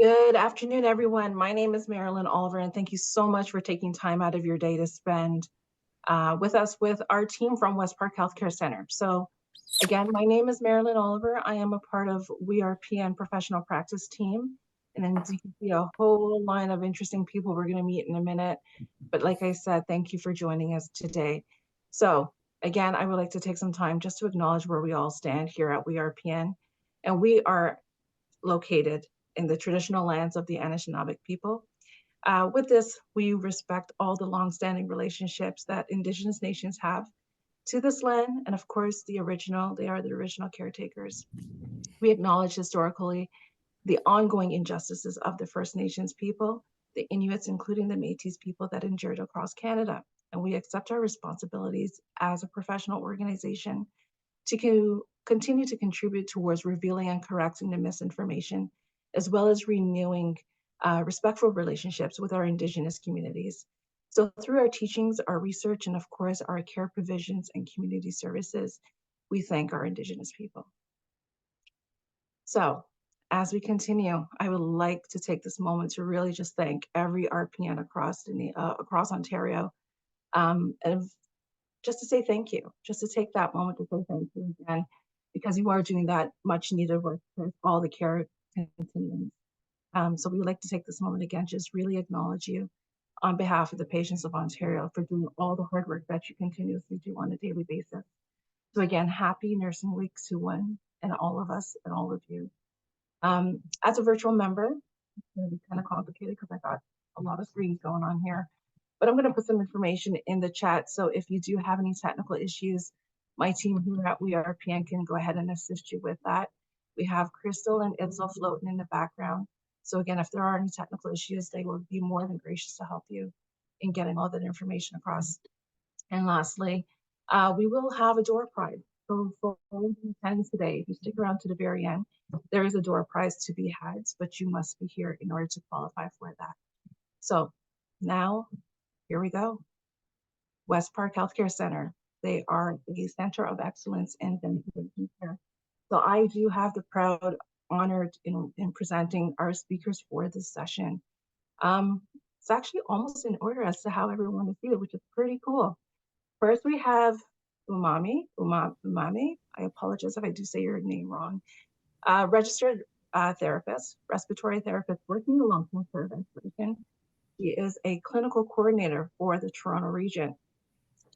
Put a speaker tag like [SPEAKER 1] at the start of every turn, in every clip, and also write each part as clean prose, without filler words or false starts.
[SPEAKER 1] Good afternoon, everyone. My name is Marilyn Oliver, and thank you so much for taking time out of your day to spend with us with our team from West Park Healthcare Center. So again, my name is Marilyn Oliver. I am a part of WeRPN professional practice team. And then you can see a whole line of interesting people we're going to meet in a minute. But like I said, thank you for joining us today. So again, I would like to take some time just to acknowledge where we all stand here at WeRPN. And we are located in the traditional lands of the Anishinaabe people. With this, we respect all the longstanding relationships that Indigenous nations have to this land, and of course, they are the original caretakers. We acknowledge historically the ongoing injustices of the First Nations people, the Inuits, including the Métis people that endured across Canada. And we accept our responsibilities as a professional organization to continue to contribute towards revealing and correcting the misinformation, as well as renewing respectful relationships with our Indigenous communities. So through our teachings, our research, and of course, our care provisions and community services, we thank our Indigenous people. So as we continue, I would like to take this moment to really just thank every RPN across Ontario, and just to say thank you, just to take that moment to say thank you again, because you are doing that much needed work for all the care continuums. So we would like to take this moment again, just really acknowledge you on behalf of the patients of Ontario for doing all the hard work that you continuously do on a daily basis. So again, happy Nursing Week to one and all of us and all of you. As a virtual member, it's going to be kind of complicated because I got a lot of screens going on here. But I'm going to put some information in the chat. So if you do have any technical issues, my team here at WeRPN can go ahead and assist you with that. We have Crystal and Itzel floating in the background. So again, if there are any technical issues, they will be more than gracious to help you in getting all that information across. And lastly, we will have a door prize. So for all who attend today, if you stick around to the very end, there is a door prize to be had, but you must be here in order to qualify for that. So now, here we go. West Park Healthcare Center. They are a center of excellence in ventilation care. So I do have the proud honor in presenting our speakers for this session. It's actually almost in order as to how everyone is seated, which is pretty cool. First, we have Umami. I apologize if I do say your name wrong. Registered therapist, respiratory therapist working in long-term care ventilation. She is a clinical coordinator for the Toronto region.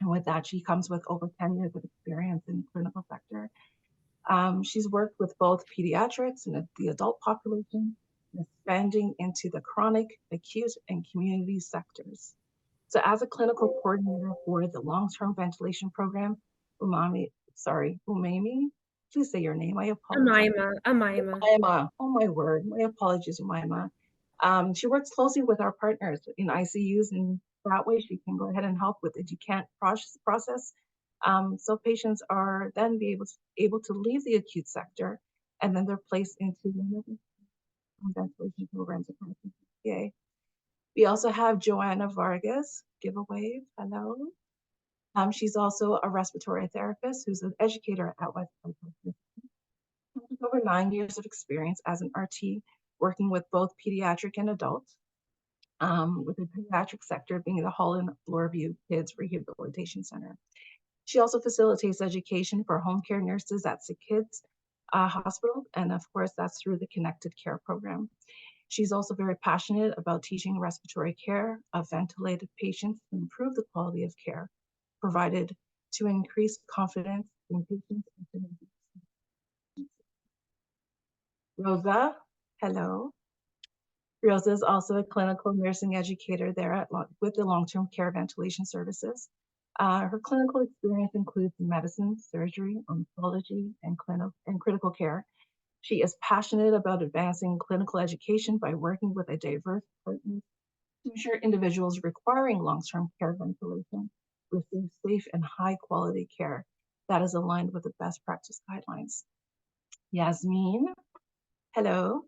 [SPEAKER 1] And with that, she comes with over 10 years of experience in the clinical sector. She's worked with both pediatrics and the adult population, and expanding into the chronic, acute, and community sectors. So as a clinical coordinator for the long-term ventilation program, Umami, please say your name, I apologize.
[SPEAKER 2] Amaima.
[SPEAKER 1] Umaima, oh my word, my apologies, Umaima. She works closely with our partners in ICUs, and that way she can go ahead and help with the decant process. So patients are then able to leave the acute sector, and then they're placed into the ventilation programs across the GTA. We also have Joanna Vargas. Give a wave. Hello. She's also a respiratory therapist who's an educator at West Point. Over 9 years of experience as an RT, working with both pediatric and adults, with the pediatric sector being the Holland Bloorview Kids Rehabilitation Center. She also facilitates education for home care nurses at Sick Kids Hospital, and of course, that's through the Connected Care program. She's also very passionate about teaching respiratory care of ventilated patients to improve the quality of care provided to increase confidence in patients. Rosa, hello. Rosa is also a clinical nursing educator there with the long-term care ventilation services. Her clinical experience includes medicine, surgery, oncology, and critical care. She is passionate about advancing clinical education by working with a diverse partners to ensure individuals requiring long-term care ventilation receive safe and high-quality care that is aligned with the best practice guidelines. Yasmin, hello.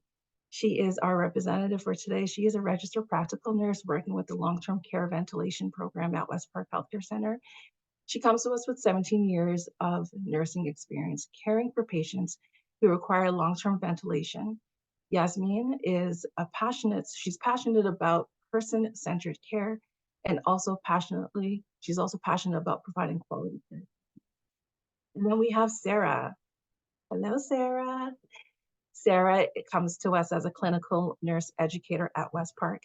[SPEAKER 1] She is our representative for today. She is a registered practical nurse working with the long-term care ventilation program at West Park Healthcare Center. She comes to us with 17 years of nursing experience, caring for patients who require long-term ventilation. Yasmin is she's passionate about person-centered care, and she's also passionate about providing quality care. And then we have Sarah. Hello, Sarah. Sarah comes to us as a clinical nurse educator at West Park,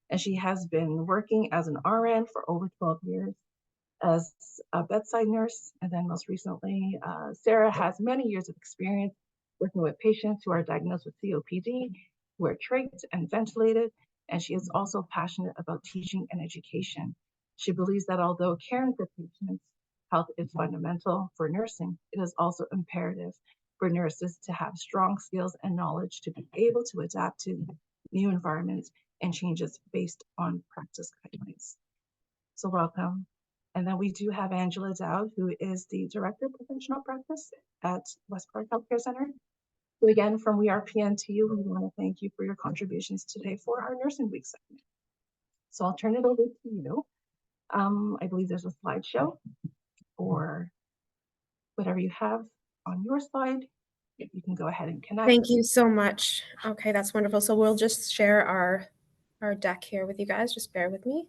[SPEAKER 1] and she has been working as an RN for over 12 years as a bedside nurse. And then most recently, Sarah has many years of experience working with patients who are diagnosed with COPD, who are trached and ventilated, and she is also passionate about teaching and education. She believes that although caring for patients' health is fundamental for nursing, it is also imperative for nurses to have strong skills and knowledge to be able to adapt to new environments and changes based on practice guidelines. So welcome. And then we do have Angela Dowd, who is the Director of Professional Practice at West Park Healthcare Center. So again, from WeRPN to you, we want to thank you for your contributions today for our Nursing Week segment. So I'll turn it over to you. I believe there's a slideshow or whatever you have on your slide. You can go ahead and connect.
[SPEAKER 2] Thank you so much. Okay, that's wonderful. So we'll just share our deck here with you guys. Just bear with me.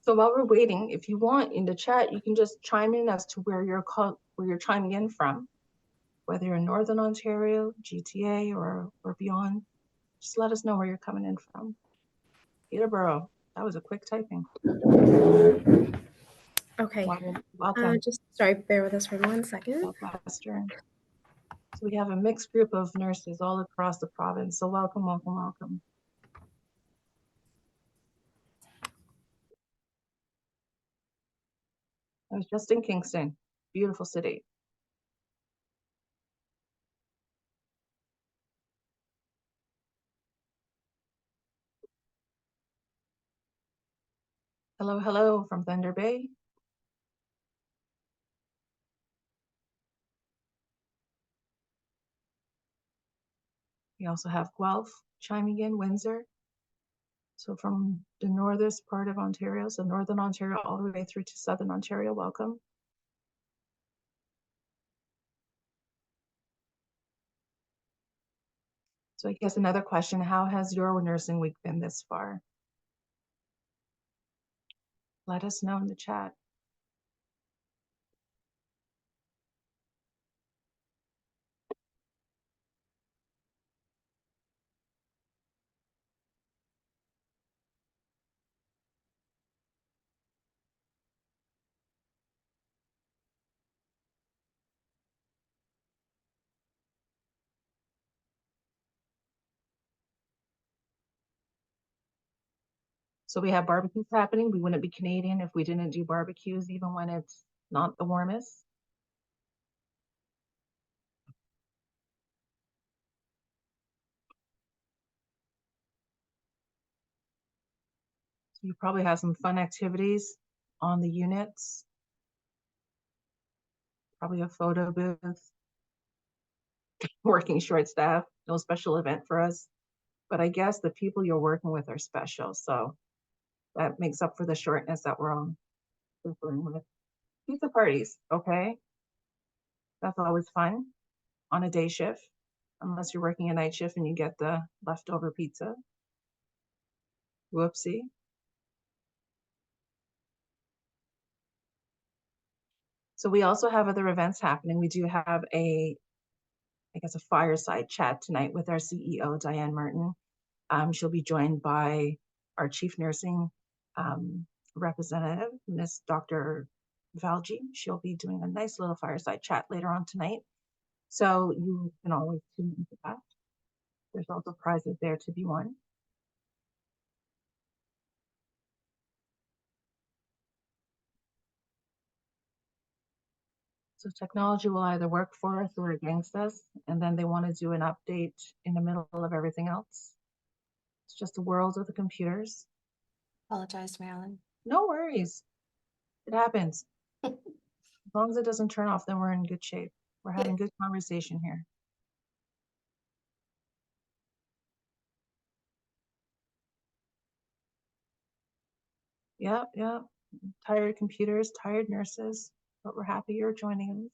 [SPEAKER 1] So while we're waiting, if you want in the chat, you can just chime in as to where you're chiming in from, whether you're in Northern Ontario, GTA, or beyond. Just let us know where you're coming in from. Peterborough, that was a quick typing.
[SPEAKER 2] Okay.
[SPEAKER 1] Welcome.
[SPEAKER 2] Just sorry, bear with us for 1 second.
[SPEAKER 1] Southwestern. So we have a mixed group of nurses all across the province. So welcome, welcome, welcome. I was just in Kingston, beautiful city. Hello, hello from Thunder Bay. We also have Guelph chiming in, Windsor. So from the northest part of Ontario, so Northern Ontario all the way through to Southern Ontario, welcome. So I guess another question, how has your nursing week been this far? Let us know in the chat. So we have barbecues happening. We wouldn't be Canadian if we didn't do barbecues, even when it's not the warmest. So you probably have some fun activities on the units. Probably a photo booth. Working short staff, no special event for us. But I guess the people you're working with are special. So that makes up for the shortness that we're on with. Pizza parties, okay? That's always fun on a day shift, unless you're working a night shift and you get the leftover pizza. Whoopsie. So we also have other events happening. We do have a fireside chat tonight with our CEO, Diane Martin. She'll be joined by our chief nursing representative, Miss Dr. Valji. She'll be doing a nice little fireside chat later on tonight. So you can always tune into that. There's also prizes there to be won. So technology will either work for us or against us, and then they want to do an update in the middle of everything else. It's just the world of the computers.
[SPEAKER 3] Apologize, Marilyn.
[SPEAKER 1] No worries. It happens. As long as it doesn't turn off, then we're in good shape. We're having good conversation here. Yep, yep. Tired computers, tired nurses, but we're happy you're joining us.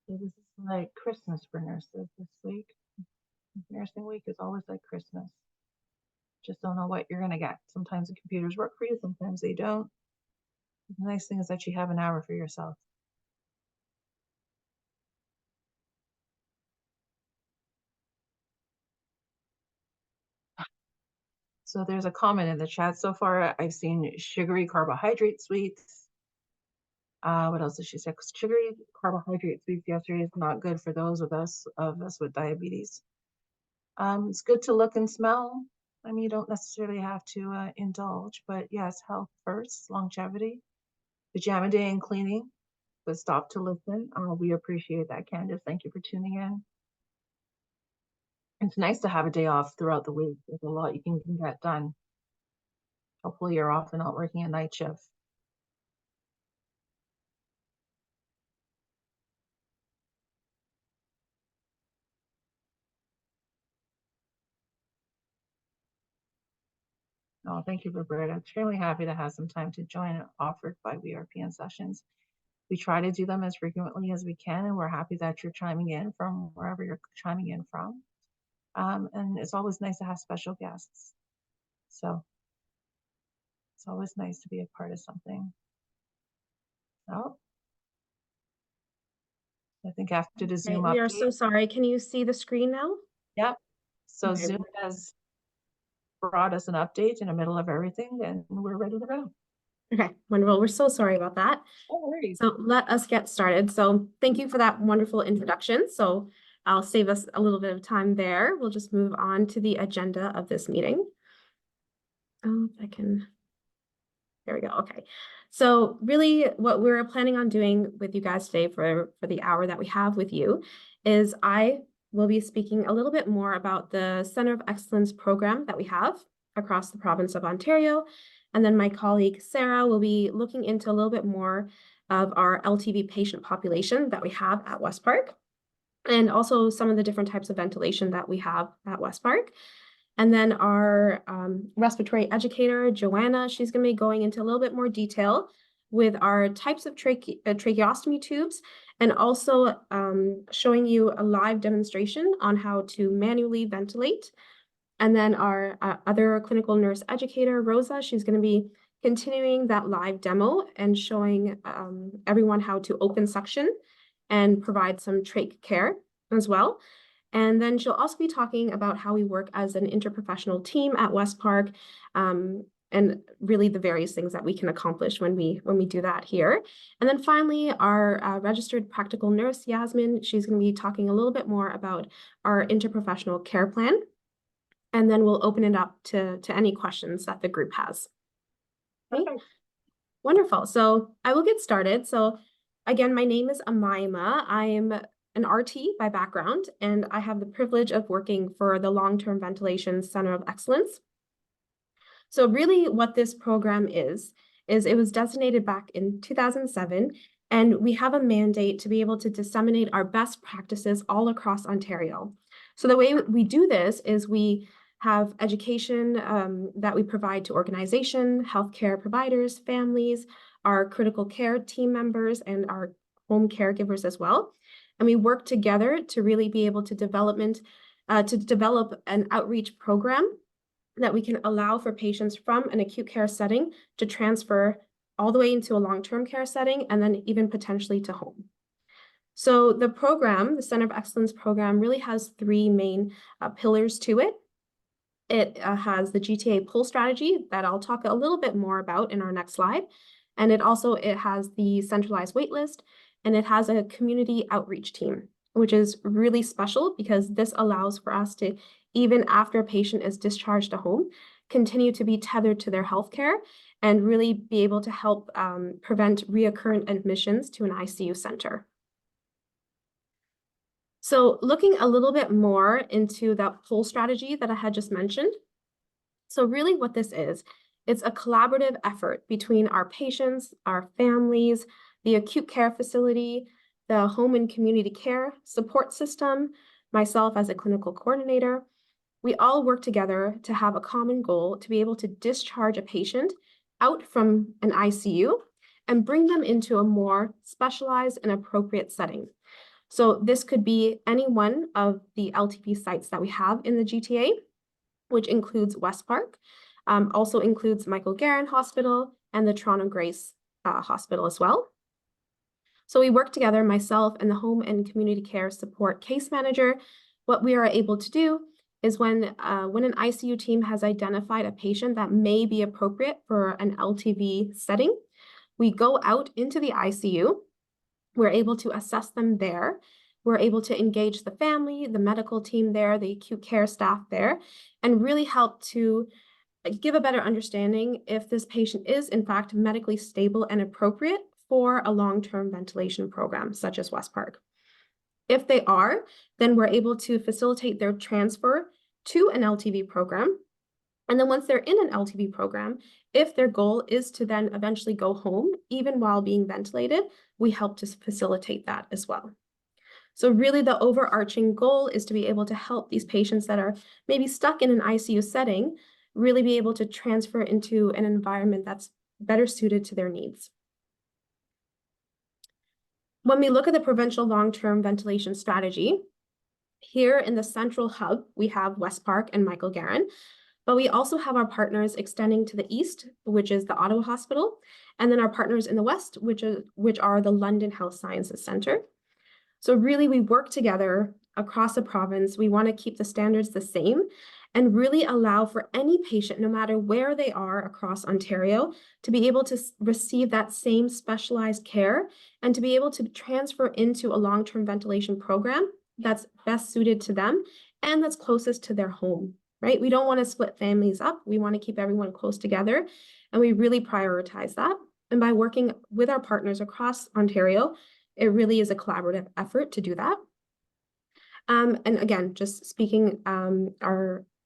[SPEAKER 1] This is like Christmas for nurses this week. Nursing week is always like Christmas. Just don't know what you're gonna get. Sometimes the computers work for you, sometimes they don't. The nice thing is that you have an hour for yourself. So there's a comment in the chat so far. I've seen sugary carbohydrate sweets. What else did she say? Sugary carbohydrate sweets yesterday is not good for those of us with diabetes. It's good to look and smell. I mean, you don't necessarily have to indulge, but yes, health first, longevity, pajama day and cleaning. But stop to listen. We appreciate that, Candace. Thank you for tuning in. It's nice to have a day off throughout the week. There's a lot you can get done. Hopefully you're off and not working a night shift. Oh, thank you, Roberta. Extremely happy to have some time to join offered by WeRPN sessions. We try to do them as frequently as we can, and we're happy that you're chiming in from wherever you're chiming in from. And it's always nice to have special guests. So it's always nice to be a part of something. Oh, I think after the Zoom
[SPEAKER 2] We are
[SPEAKER 1] update,
[SPEAKER 2] so sorry. Can you see the screen now?
[SPEAKER 1] yep. So
[SPEAKER 2] Okay.
[SPEAKER 1] Zoom has brought us an update in the middle of everything, and we're ready to go.
[SPEAKER 2] Okay, wonderful. We're so sorry about that.
[SPEAKER 1] No worries.
[SPEAKER 2] So let us get started. So thank you for that wonderful introduction. So I'll save us a little bit of time there. We'll just move on to the agenda of this meeting. If I can, there we go. Okay. So really what we're planning on doing with you guys today for the hour that we have with you is I will be speaking a little bit more about the Center of Excellence program that we have across the province of Ontario. And then my colleague Sarah will be looking into a little bit more of our LTV patient population that we have at West Park, and also some of the different types of ventilation that we have at West Park. And then our respiratory educator, Joanna, she's going to be going into a little bit more detail with our types of tracheostomy tubes, and also showing you a live demonstration on how to manually ventilate. And then our other clinical nurse educator, Rosa, she's going to be continuing that live demo and showing everyone how to open suction and provide some trach care as well. And then she'll also be talking about how we work as an interprofessional team at West Park, and really the various things that we can accomplish when we do that here. And then finally, our registered practical nurse, Yasmin, she's going to be talking a little bit more about our interprofessional care plan. And then we'll open it up to any questions that the group has. Okay.
[SPEAKER 1] Perfect.
[SPEAKER 2] Wonderful. So I will get started. So again, my name is Amaima. I'm an RT by background, and I have the privilege of working for the Long-Term Ventilation Center of Excellence. So really what this program is it was designated back in 2007, and we have a mandate to be able to disseminate our best practices all across Ontario. So the way we do this is we have education that we provide to organization, healthcare providers, families, our critical care team members, and our home caregivers as well. And we work together to really be able to develop an outreach program that we can allow for patients from an acute care setting to transfer all the way into a long-term care setting, and then even potentially to home. So the program, the Center of Excellence program, really has three main pillars to it. It has the GTA pull strategy that I'll talk a little bit more about in our next slide. And it has the centralized waitlist, and it has a community outreach team, which is really special because this allows for us to, even after a patient is discharged to home, continue to be tethered to their healthcare and really be able to help prevent reoccurrent admissions to an ICU center. So looking a little bit more into that pull strategy that I had just mentioned. So really what this is, it's a collaborative effort between our patients, our families, the acute care facility, the home and community care support system, myself as a clinical coordinator. We all work together to have a common goal to be able to discharge a patient out from an ICU and bring them into a more specialized and appropriate setting. So this could be any one of the LTV sites that we have in the GTA, which includes West Park, also includes Michael Garron Hospital and the Toronto Grace Hospital as well. So we work together, myself and the home and community care support case manager. What we are able to do is when an ICU team has identified a patient that may be appropriate for an LTV setting, we go out into the ICU. We're able to assess them there. We're able to engage the family, the medical team there, the acute care staff there, and really help to give a better understanding if this patient is in fact medically stable and appropriate for a long-term ventilation program, such as West Park. If they are, then we're able to facilitate their transfer to an LTV program. And then once they're in an LTV program, if their goal is to then eventually go home, even while being ventilated, we help to facilitate that as well. So really the overarching goal is to be able to help these patients that are maybe stuck in an ICU setting, really be able to transfer into an environment that's better suited to their needs. When we look at the provincial long-term ventilation strategy, here in the central hub, we have West Park and Michael Garron, but we also have our partners extending to the east, which is the Ottawa Hospital, and then our partners in the west, which are the London Health Sciences Centre. So really, we work together across the province. We want to keep the standards the same and really allow for any patient, no matter where they are across Ontario, to be able to receive that same specialized care and to be able to transfer into a long-term ventilation program that's best suited to them and that's closest to their home, right? We don't want to split families up. We want to keep everyone close together, and we really prioritize that. And by working with our partners across Ontario, it really is a collaborative effort to do that. And again, just speaking,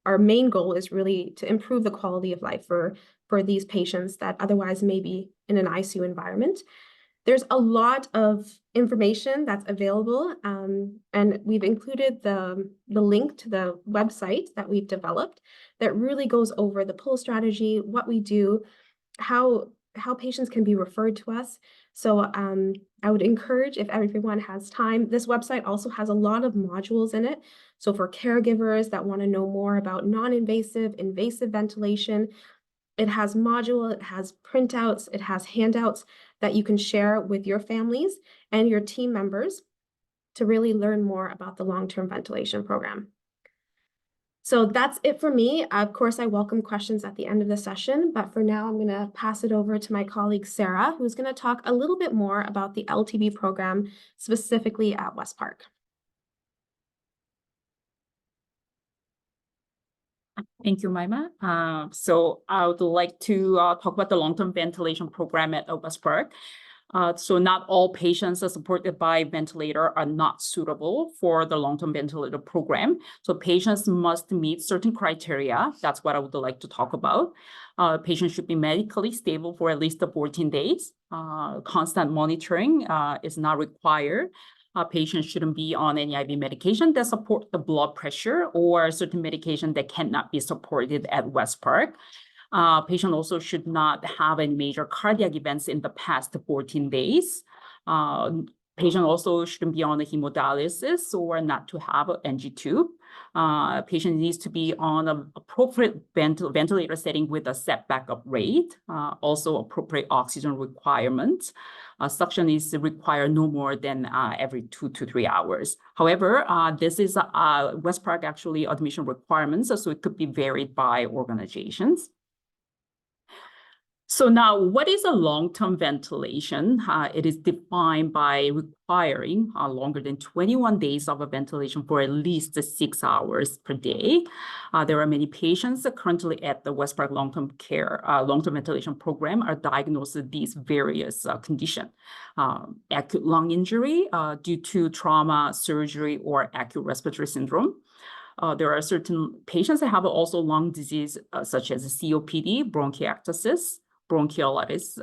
[SPEAKER 2] our main goal is really to improve the quality of life for these patients that otherwise may be in an ICU environment. There's a lot of information that's available, and we've included the link to the website that we've developed that really goes over the pull strategy, what we do, how patients can be referred to us. So I would encourage, if everyone has time, this website also has a lot of modules in it. So for caregivers that want to know more about non-invasive, invasive ventilation, it has module, it has printouts, it has handouts that you can share with your families and your team members to really learn more about the long-term ventilation program. So that's it for me. Of course, I welcome questions at the end of the session, but for now, I'm going to pass it over to my colleague, Sarah, who's going to talk a little bit more about the LTV program, specifically at West Park.
[SPEAKER 3] Thank you, Maima. So I would like to talk about the long-term ventilation program at West Park. So not all patients supported by ventilator are not suitable for the long-term ventilator program. So patients must meet certain criteria. That's what I would like to talk about. Patients should be medically stable for at least 14 days. Constant monitoring is not required. Patients shouldn't be on any IV medication that support the blood pressure or certain medication that cannot be supported at West Park. Patient also should not have any major cardiac events in the past 14 days. Patient also shouldn't be on a hemodialysis or not to have an NG tube. Patient needs to be on an appropriate ventilator setting with a set backup rate, also appropriate oxygen requirements. Suction is required no more than every 2 to 3 hours. However, this is West Park actually admission requirements, so it could be varied by organizations. So now, what is a long-term ventilation? It is defined by requiring longer than 21 days of a ventilation for at least 6 hours per day. There are many patients currently at the West Park long-term care, long-term ventilation program are diagnosed with these various conditions. Acute lung injury due to trauma, surgery, or acute respiratory syndrome. There are certain patients that have also lung disease, such as COPD, bronchiectasis, bronchiolitis.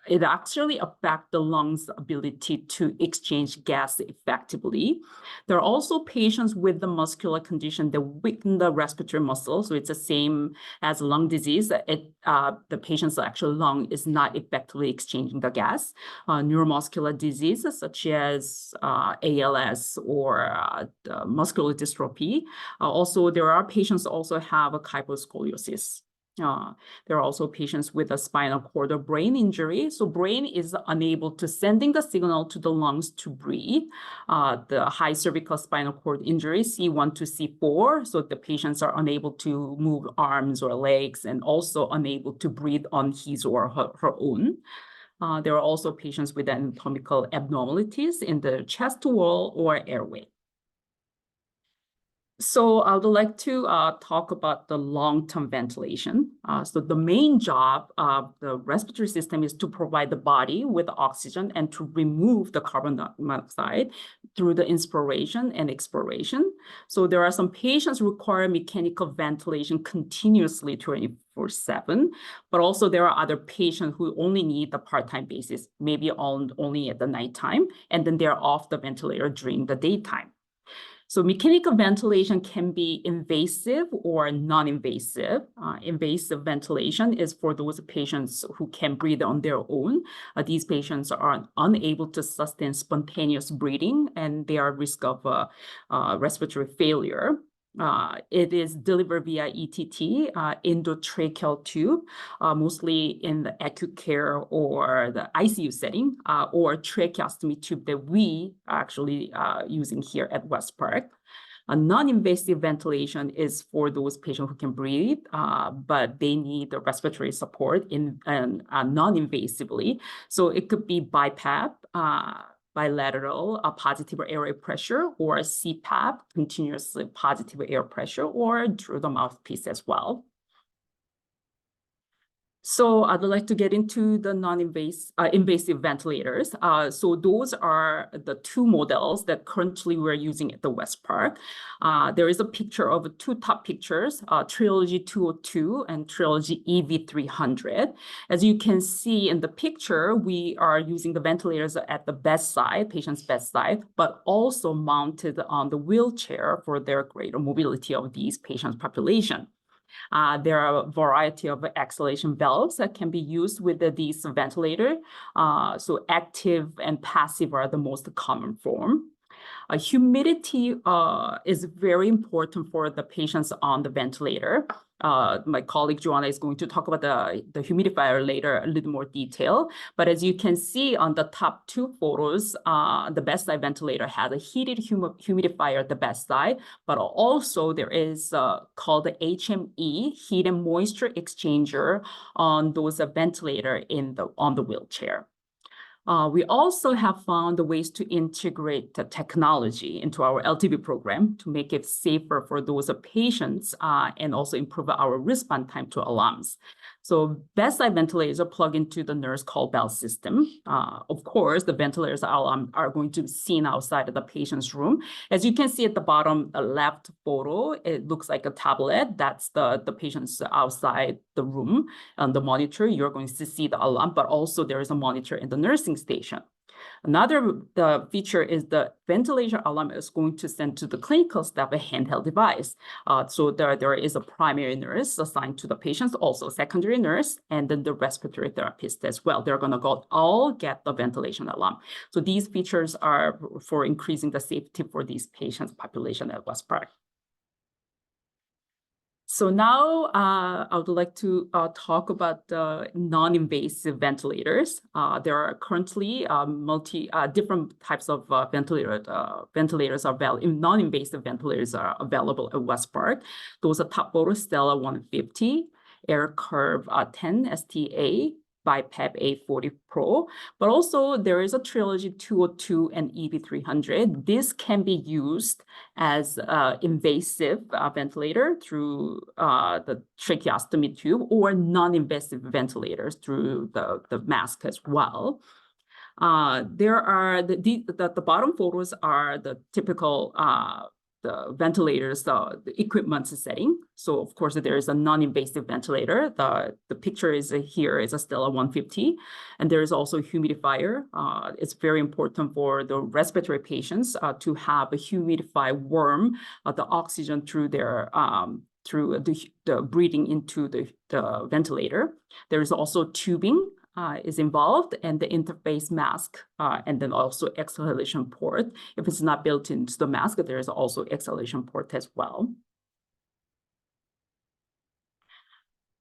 [SPEAKER 3] It actually affects the lungs' ability to exchange gas effectively. There are also patients with the muscular condition that weaken the respiratory muscle. So it's the same as lung disease. The patient's actual lung is not effectively exchanging the gas. Neuromuscular diseases such as ALS or muscular dystrophy. Also, there are patients also have a kyphoscoliosis. There are also patients with a spinal cord or brain injury. So brain is unable to sending the signal to the lungs to breathe. The high cervical spinal cord injury, C1 to C4. So the patients are unable to move arms or legs and also unable to breathe on his or her own. There are also patients with anatomical abnormalities in the chest wall or airway. So I would like to talk about the long-term ventilation. So the main job of the respiratory system is to provide the body with oxygen and to remove the carbon dioxide through the inspiration and expiration. So there are some patients who require mechanical ventilation continuously 24/7, but also there are other patients who only need the part-time basis, maybe only at the nighttime, and then they're off the ventilator during the daytime. So mechanical ventilation can be invasive or non-invasive. Invasive ventilation is for those patients who can breathe on their own. These patients are unable to sustain spontaneous breathing and they are at risk of respiratory failure. It is delivered via ETT, endotracheal tube, mostly in the acute care or the ICU setting, or tracheostomy tube that we are actually using here at West Park. A non-invasive ventilation is for those patients who can breathe, but they need the respiratory support non-invasively. So it could be BiPAP, bilateral positive airway pressure, or CPAP, continuously positive air pressure, or through the mouthpiece as well. So I'd like to get into the invasive ventilators. So those are the two models that currently we're using at the West Park. There is a picture of two top pictures, Trilogy 202 and Trilogy EV300. As you can see in the picture, we are using the ventilators at the bedside, patient's bedside, but also mounted on the wheelchair for their greater mobility of these patients' population. There are a variety of exhalation valves that can be used with these ventilators. So active and passive are the most common form. Humidity is very important for the patients on the ventilator. My colleague Joanna is going to talk about the humidifier later, a little more detail. But as you can see on the top two photos, the bedside ventilator has a heated humidifier at the bedside, but also there is called the HME, heat and moisture exchanger, on those ventilator on the wheelchair. We also have found ways to integrate the technology into our LTV program to make it safer for those patients and also improve our response time to alarms. So bedside ventilators are plugged into the nurse call bell system. Of course, the ventilators are going to be seen outside of the patient's room. As you can see at the bottom left photo, it looks like a tablet. That's the patient's outside the room. On the monitor, you're going to see the alarm, but also there is a monitor in the nursing station. Another feature is the ventilation alarm is going to send to the clinical staff a handheld device. So there is a primary nurse assigned to the patients, also secondary nurse, and then the respiratory therapist as well. They're going to all get the ventilation alarm. So these features are for increasing the safety for these patients' population at West Park. So now I would like to talk about the non-invasive ventilators. There are currently different types of ventilators are available. Non-invasive ventilators are available at West Park. Those are top photo Stella 150, AirCurve 10 STA by PEP A40 Pro, but also there is a Trilogy 202 and EV300. This can be used as invasive ventilator through the tracheostomy tube, or non-invasive ventilators through the mask as well. There are the bottom photos are the typical the ventilators, the equipment setting. So of course there is a non-invasive ventilator. The picture is here is a Stella 150, and there is also a humidifier. It's very important for the respiratory patients to have a humidified warm the oxygen through their through the breathing into the ventilator. There is also tubing is involved, and the interface mask, and then also exhalation port. If it's not built into the mask, there is also exhalation port as well.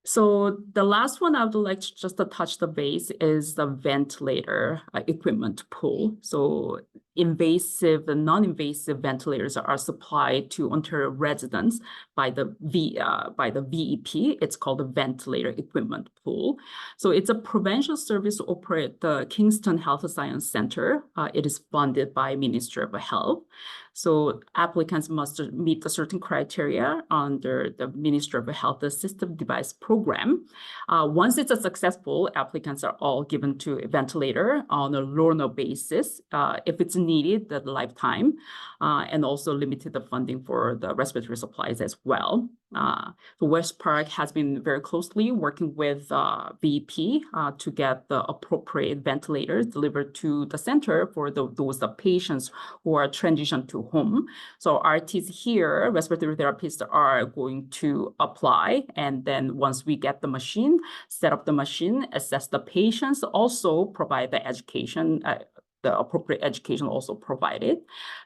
[SPEAKER 3] So the last one I would like to just to touch the base is the ventilator equipment pool. So invasive and non-invasive ventilators are supplied to Ontario residents by the WeRPN. It's called the ventilator equipment pool. So it's a provincial service to operate the Kingston Health Science Center. It is funded by Ministry of Health. So applicants must meet a certain criteria under the Ministry of Health Assistive Device Program. Once it's a successful, applicants are all given to a ventilator on a loaner basis if it's needed the lifetime, and also limited the funding for the respiratory supplies as well. So West Park has been very closely working with VP to get the appropriate ventilators delivered to the center for those patients who are transitioned to home. So RTs here, respiratory therapists, are going to apply, and then once we get the machine, set up the machine, assess the patients, also provide the education, the appropriate education also provided.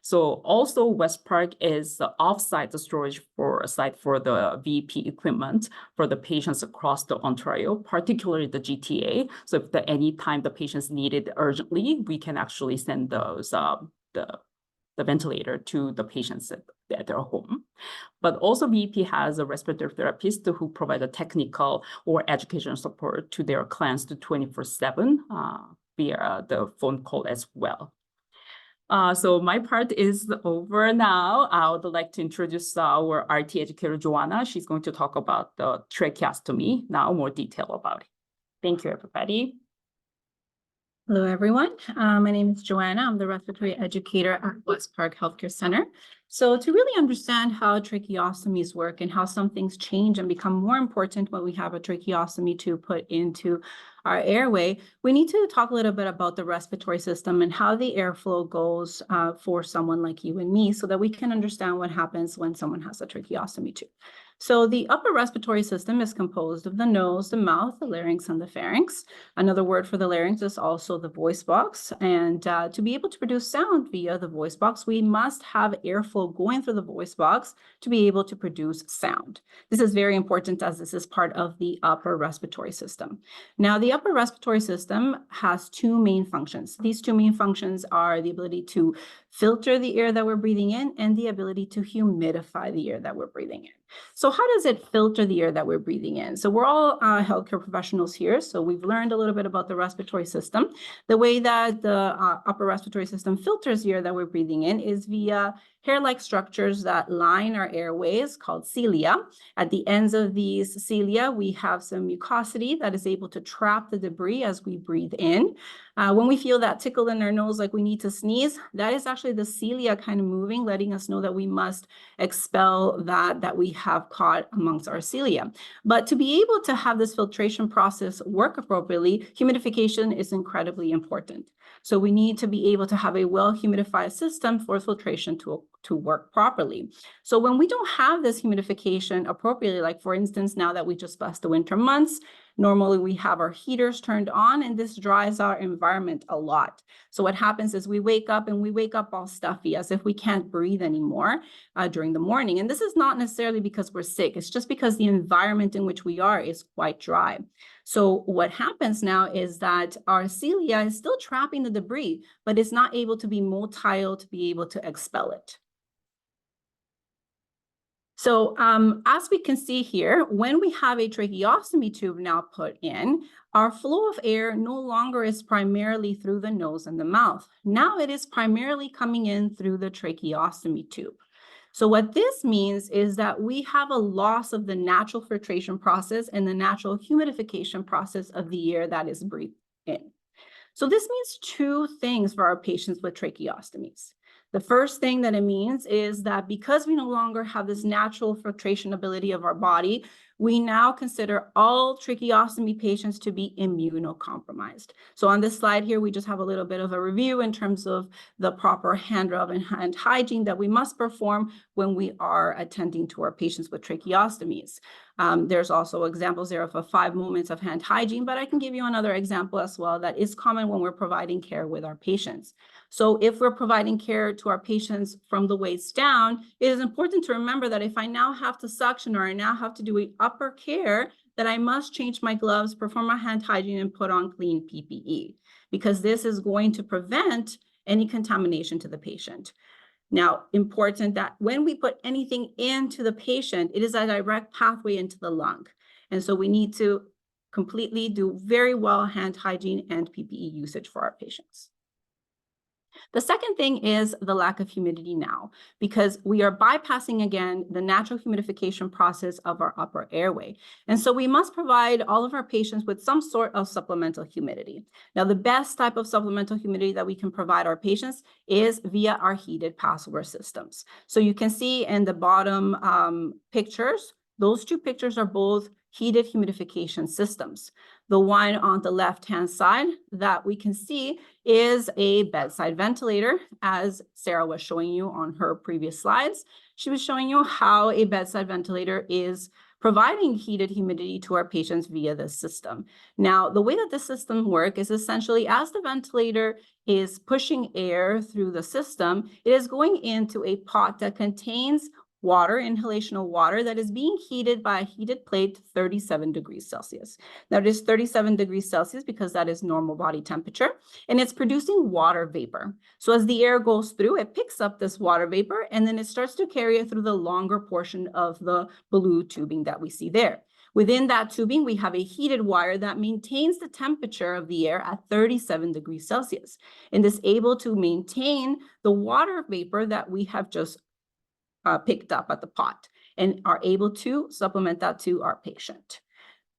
[SPEAKER 3] So also West Park is the off-site storage site for the VP equipment for the patients across the Ontario, particularly the GTA. So if any time the patients need it urgently, we can actually send those the ventilator to the patients at their home. But also VP has a respiratory therapist who provide a technical or educational support to their clients 24/7 via the phone call as well. So my part is over now. I would like to introduce our RT educator, Joanna. She's going to talk about the tracheostomy now, more detail about it. Thank you, everybody.
[SPEAKER 4] Hello, everyone. My name is Joanna. I'm the respiratory educator at West Park Healthcare Center. So to really understand how tracheostomies work and how some things change and become more important when we have a tracheostomy to put into our airway, we need to talk a little bit about the respiratory system and how the airflow goes for someone like you and me, so that we can understand what happens when someone has a tracheostomy too. So the upper respiratory system is composed of the nose, the mouth, the larynx, and the pharynx. Another word for the larynx is also the voice box. And to be able to produce sound via the voice box, we must have airflow going through the voice box to be able to produce sound. This is very important, as this is part of the upper respiratory system. Now, the upper respiratory system has two main functions. These two main functions are the ability to filter the air that we're breathing in and the ability to humidify the air that we're breathing in. So how does it filter the air that we're breathing in? So we're all healthcare professionals here, so we've learned a little bit about the respiratory system. The way that the upper respiratory system filters the air that we're breathing in is via hair-like structures that line our airways called cilia. At the ends of these cilia, we have some mucosity that is able to trap the debris as we breathe in. When we feel that tickle in our nose like we need to sneeze, that is actually the cilia kind of moving, letting us know that we must expel that we have caught amongst our cilia. But to be able to have this filtration process work appropriately, humidification is incredibly important. So we need to be able to have a well-humidified system for filtration to work properly. So when we don't have this humidification appropriately, like for instance, now that we just passed the winter months, normally we have our heaters turned on, and this dries our environment a lot. So what happens is we wake up all stuffy, as if we can't breathe anymore during the morning. And this is not necessarily because we're sick. It's just because the environment in which we are is quite dry. So what happens now is that our cilia is still trapping the debris, but it's not able to be motile to be able to expel it. So as we can see here, when we have a tracheostomy tube now put in, our flow of air no longer is primarily through the nose and the mouth. Now it is primarily coming in through the tracheostomy tube. So what this means is that we have a loss of the natural filtration process and the natural humidification process of the air that is breathed in. So this means two things for our patients with tracheostomies. The first thing that it means is that because we no longer have this natural filtration ability of our body, we now consider all tracheostomy patients to be immunocompromised. So on this slide here, we just have a little bit of a review in terms of the proper hand rub and hand hygiene that we must perform when we are attending to our patients with tracheostomies. There's also examples there of 5 moments of hand hygiene, but I can give you another example as well that is common when we're providing care with our patients. So if we're providing care to our patients from the waist down, it is important to remember that if I now have to suction or I now have to do an upper care, that I must change my gloves, perform my hand hygiene, and put on clean PPE, because this is going to prevent any contamination to the patient. Now, important that when we put anything into the patient, it is a direct pathway into the lung. And so we need to completely do very well hand hygiene and PPE usage for our patients. The second thing is the lack of humidity now, because we are bypassing again the natural humidification process of our upper airway. And so we must provide all of our patients with some sort of supplemental humidity. Now, the best type of supplemental humidity that we can provide our patients is via our heated passover systems. So you can see in the bottom pictures, those two pictures are both heated humidification systems. The one on the left-hand side that we can see is a bedside ventilator. As Sarah was showing you on her previous slides, she was showing you how a bedside ventilator is providing heated humidity to our patients via this system. Now, the way that the system works is essentially as the ventilator is pushing air through the system, it is going into a pot that contains water, inhalational water, that is being heated by a heated plate to 37 degrees Celsius. Now, it is 37 degrees Celsius because that is normal body temperature, and it's producing water vapor. So as the air goes through, it picks up this water vapor, and then it starts to carry it through the longer portion of the blue tubing that we see there. Within that tubing, we have a heated wire that maintains the temperature of the air at 37 degrees Celsius, and is able to maintain the water vapor that we have just picked up at the pot and are able to supplement that to our patient.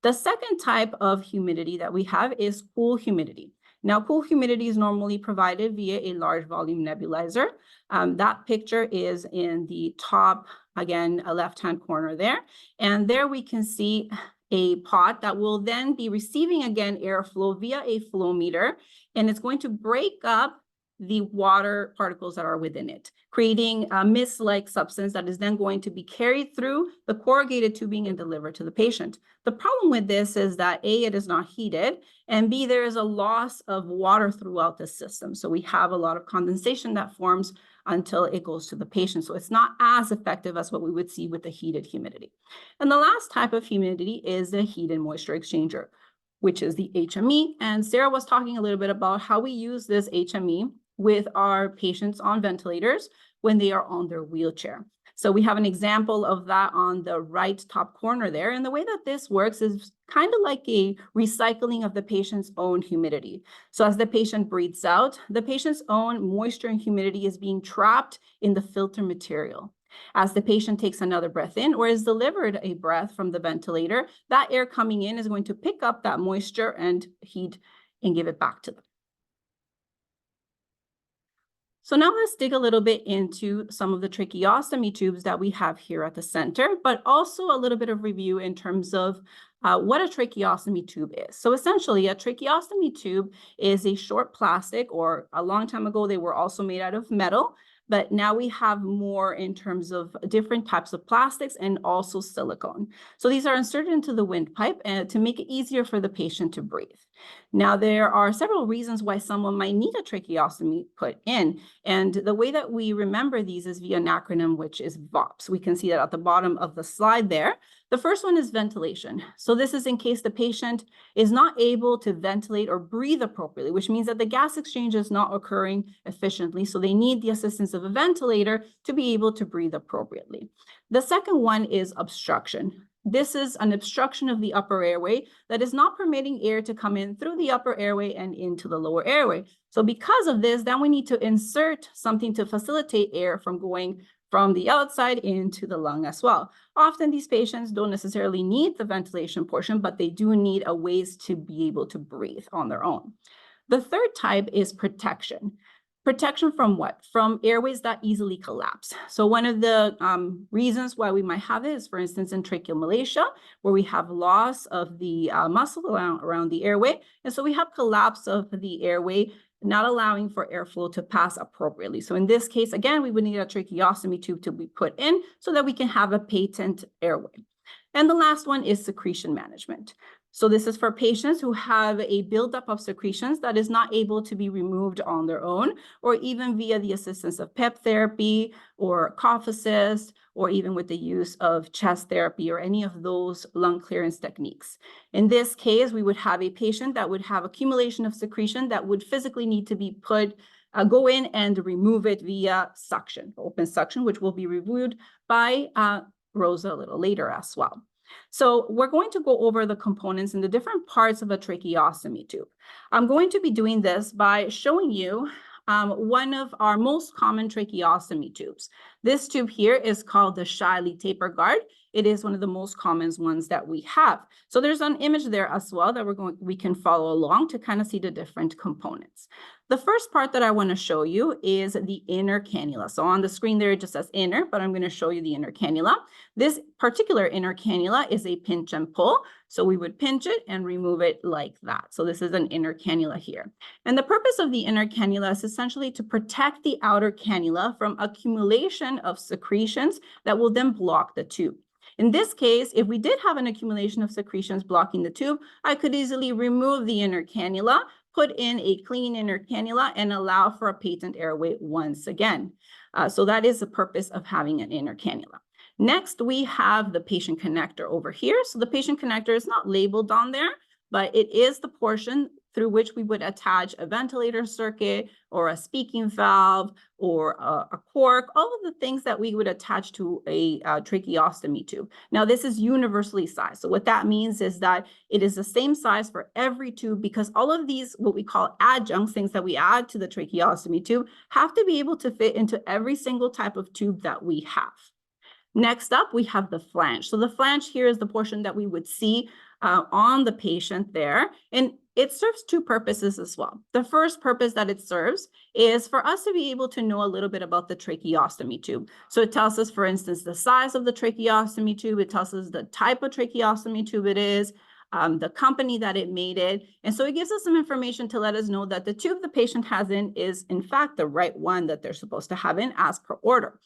[SPEAKER 4] The second type of humidity that we have is cool humidity. Now, cool humidity is normally provided via a large volume nebulizer. That picture is in the top, again, a left-hand corner there. And there we can see a pot that will then be receiving, again, airflow via a flow meter, and it's going to break up the water particles that are within it, creating a mist-like substance that is then going to be carried through the corrugated tubing and delivered to the patient. The problem with this is that A, it is not heated, and B, there is a loss of water throughout the system. So we have a lot of condensation that forms until it goes to the patient. So it's not as effective as what we would see with the heated humidity. And the last type of humidity is the heat and moisture exchanger, which is the HME. And Sarah was talking a little bit about how we use this HME with our patients on ventilators when they are on their wheelchair. So we have an example of that on the right top corner there. And the way that this works is kind of like a recycling of the patient's own humidity. So as the patient breathes out, the patient's own moisture and humidity is being trapped in the filter material. As the patient takes another breath in or is delivered a breath from the ventilator, that air coming in is going to pick up that moisture and heat and give it back to them. So now let's dig a little bit into some of the tracheostomy tubes that we have here at the center, but also a little bit of review in terms of what a tracheostomy tube is. So essentially, a tracheostomy tube is a short plastic, or a long time ago, they were also made out of metal, but now we have more in terms of different types of plastics and also silicone. So these are inserted into the windpipe to make it easier for the patient to breathe. Now, there are several reasons why someone might need a tracheostomy put in. And the way that we remember these is via an acronym, which is VOPS. We can see that at the bottom of the slide there. The first one is ventilation. So this is in case the patient is not able to ventilate or breathe appropriately, which means that the gas exchange is not occurring efficiently. So they need the assistance of of a ventilator to be able to breathe appropriately. The second one is obstruction. This is an obstruction of the upper airway that is not permitting air to come in through the upper airway and into the lower airway. So because of this, then we need to insert something to facilitate air from going from the outside into the lung as well. Often these patients don't necessarily need the ventilation portion, but they do need a ways to be able to breathe on their own. The third type is protection. Protection from what? From airways that easily collapse. So one of the reasons why we might have it is, for instance, in tracheal malacia, where we have loss of the muscle around the airway. And so we have collapse of the airway, not allowing for airflow to pass appropriately. So in this case, again, we would need a tracheostomy tube to be put in so that we can have a patent airway. And the last one is secretion management. So this is for patients who have a buildup of secretions that is not able to be removed on their own, or even via the assistance of PEP therapy or cough assist, or even with the use of chest therapy or any of those lung clearance techniques. In this case, we would have a patient that would have accumulation of secretion that would physically need to be go in and remove it via suction, open suction, which will be reviewed by Rosa a little later as well. So we're going to go over the components and the different parts of a tracheostomy tube. I'm going to be doing this by showing you one of our most common tracheostomy tubes. This tube here is called the Shiley taper guard. It is one of the most common ones that we have. So there's an image there as well that we can follow along to kind of see the different components. The first part that I want to show you is the inner cannula. So on the screen there, it just says inner, but I'm going to show you the inner cannula. This particular inner cannula is a pinch and pull. So we would pinch it and remove it like that. So this is an inner cannula here. And the purpose of the inner cannula is essentially to protect the outer cannula from accumulation of secretions that will then block the tube. In this case, if we did have an accumulation of secretions blocking the tube, I could easily remove the inner cannula, put in a clean inner cannula, and allow for a patent airway once again. So that is the purpose of having an inner cannula. Next, we have the patient connector over here. So the patient connector is not labeled on there, but it is the portion through which we would attach a ventilator circuit or a speaking valve or a cork, all of the things that we would attach to a tracheostomy tube. Now, this is universally sized. So what that means is that it is the same size for every tube, because all of these, what we call adjuncts, things that we add to the tracheostomy tube, have to be able to fit into every single type of tube that we have. Next up, we have the flange. So the flange here is the portion that we would see on the patient there. And it serves two purposes as well. The first purpose that it serves is for us to be able to know a little bit about the tracheostomy tube. So it tells us, for instance, the size of the tracheostomy tube. It tells us the type of tracheostomy tube it is, the company that it made it. And so it gives us some information to let us know that the tube the patient has in is, in fact, the right one that they're supposed to have in as per order.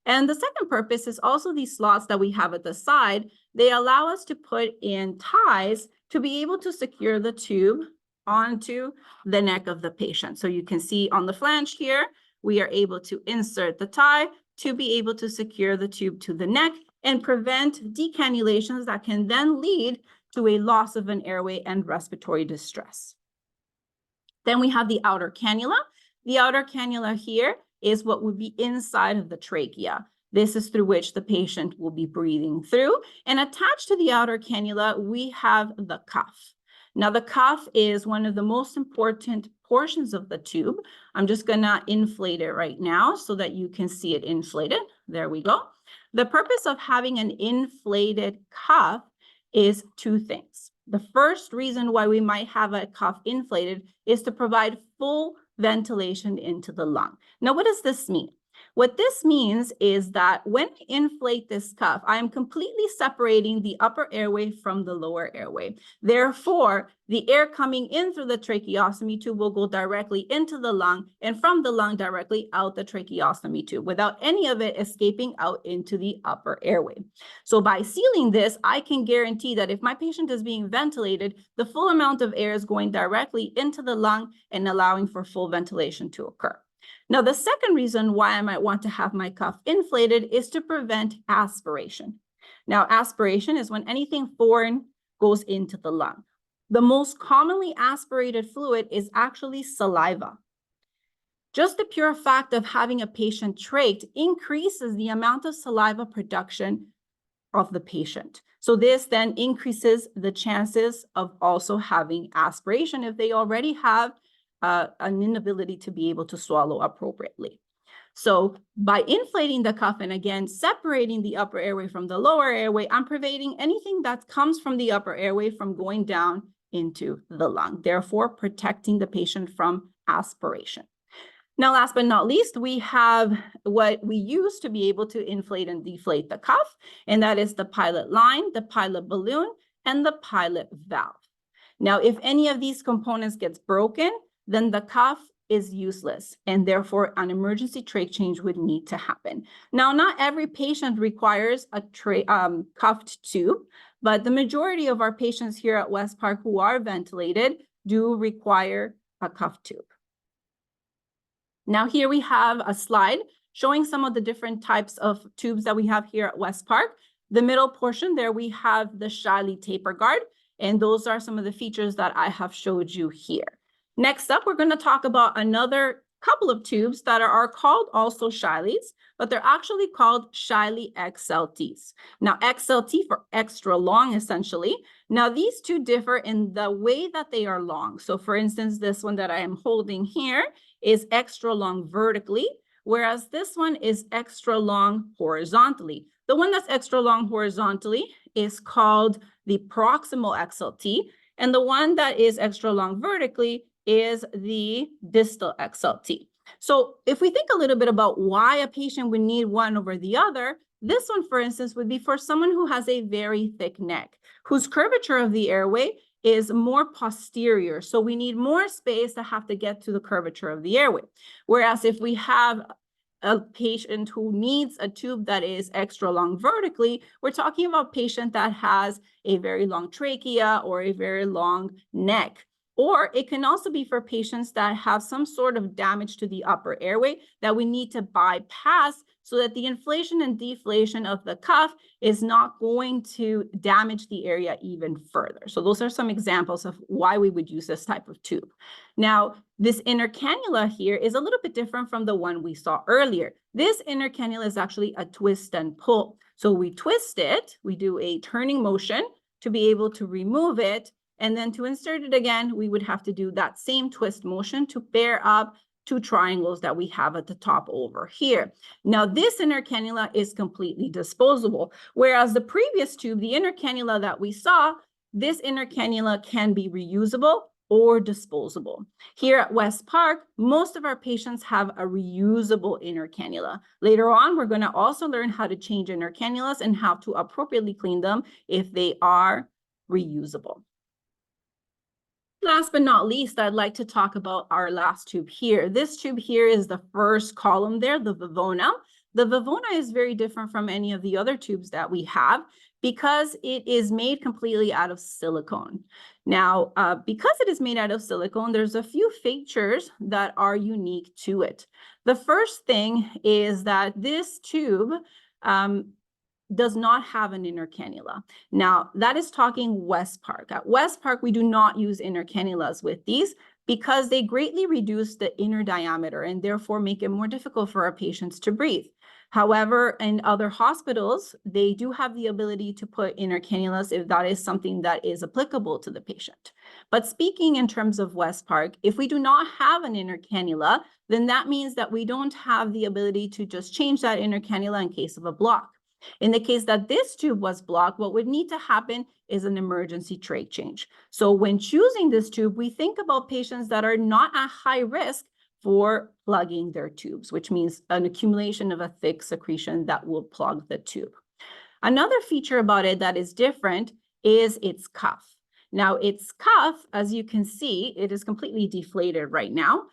[SPEAKER 4] And the second purpose is also these slots that we have at the side. They allow us to put in ties to be able to secure the tube onto the neck of the patient. So you can see on the flange here, we are able to insert the tie to be able to secure the tube to the neck and prevent decannulations that can then lead to a loss of an airway and respiratory distress. Then we have the outer cannula. The outer cannula here is what would be inside of the trachea. This is through which the patient will be breathing through. And attached to the outer cannula, we have the cuff. Now, the cuff is one of the most important portions of the tube. I'm just going to inflate it right now so that you can see it inflated. There we go. The purpose of having an inflated cuff is two things. The first reason why we might have a cuff inflated is to provide full ventilation into the lung. Now, what does this mean? What this means is that when I inflate this cuff, I am completely separating the upper airway from the lower airway. Therefore, the air coming in through the tracheostomy tube will go directly into the lung, and from the lung directly out the tracheostomy tube without any of it escaping out into the upper airway. So by sealing this, I can guarantee that if my patient is being ventilated, the full amount of air is going directly into the lung and allowing for full ventilation to occur. Now, the second reason why I might want to have my cuff inflated is to prevent aspiration. Now, aspiration is when anything foreign goes into the lung. The most commonly aspirated fluid is actually saliva. Just the pure fact of having a patient trached increases the amount of saliva production of the patient. So this then increases the chances of also having aspiration if they already have an inability to be able to swallow appropriately. So by inflating the cuff and again, separating the upper airway from the lower airway, I'm preventing anything that comes from the upper airway from going down into the lung, therefore protecting the patient from aspiration. Now, last but not least, we have what we use to be able to inflate and deflate the cuff, and that is the pilot line, the pilot balloon, and the pilot valve. Now, if any of these components gets broken, then the cuff is useless, and therefore an emergency trach change would need to happen. Now, not every patient requires a cuffed tube, but the majority of our patients here at West Park who are ventilated do require a cuffed tube. Now here we have a slide showing some of the different types of tubes that we have here at West Park. The middle portion there, we have the Shiley taper guard, and those are some of the features that I have showed you here. Next up, we're going to talk about another couple of tubes that are called also Shileys, but they're actually called Shiley XLTs. Now XLT for extra long, essentially. Now these two differ in the way that they are long. So for instance, this one that I am holding here is extra long vertically, whereas this one is extra long horizontally. The one that's extra long horizontally is called the proximal XLT, and the one that is extra long vertically is the distal XLT. So if we think a little bit about why a patient would need one over the other, this one, for instance, would be for someone who has a very thick neck, whose curvature of the airway is more posterior. So we need more space to have to get to the curvature of the airway. Whereas if we have a patient who needs a tube that is extra long vertically, we're talking about a patient that has a very long trachea or a very long neck. Or it can also be for patients that have some sort of damage to the upper airway that we need to bypass so that the inflation and deflation of the cuff is not going to damage the area even further. So those are some examples of why we would use this type of tube. Now, this inner cannula here is a little bit different from the one we saw earlier. This inner cannula is actually a twist and pull. So we twist it, we do a turning motion to be able to remove it. And then to insert it again, we would have to do that same twist motion to pair up two triangles that we have at the top over here. Now, this inner cannula is completely disposable, whereas the previous tube, the inner cannula that we saw, this inner cannula can be reusable or disposable. Here at West Park, most of our patients have a reusable inner cannula. Later on, we're going to also learn how to change inner cannulas and how to appropriately clean them if they are reusable. Last but not least, I'd like to talk about our last tube here. This tube here is the first column there, the Vivona. The Vivona is very different from any of the other tubes that we have because it is made completely out of silicone. Now, because it is made out of silicone, there's a few features that are unique to it. The first thing is that this tube does not have an inner cannula. Now, that is talking West Park. At West Park, we do not use inner cannulas with these because they greatly reduce the inner diameter and therefore make it more difficult for our patients to breathe. However, in other hospitals, they do have the ability to put inner cannulas if that is something that is applicable to the patient. But speaking in terms of West Park, if we do not have an inner cannula, then that means that we don't have the ability to just change that inner cannula in case of a block. In the case that this tube was blocked, what would need to happen is an emergency trach change. So when choosing this tube, we think about patients that are not at high risk for plugging their tubes, which means an accumulation of a thick secretion that will plug the tube. Another feature about it that is different is its cuff. Now, its cuff, as you can see, it is completely deflated right now.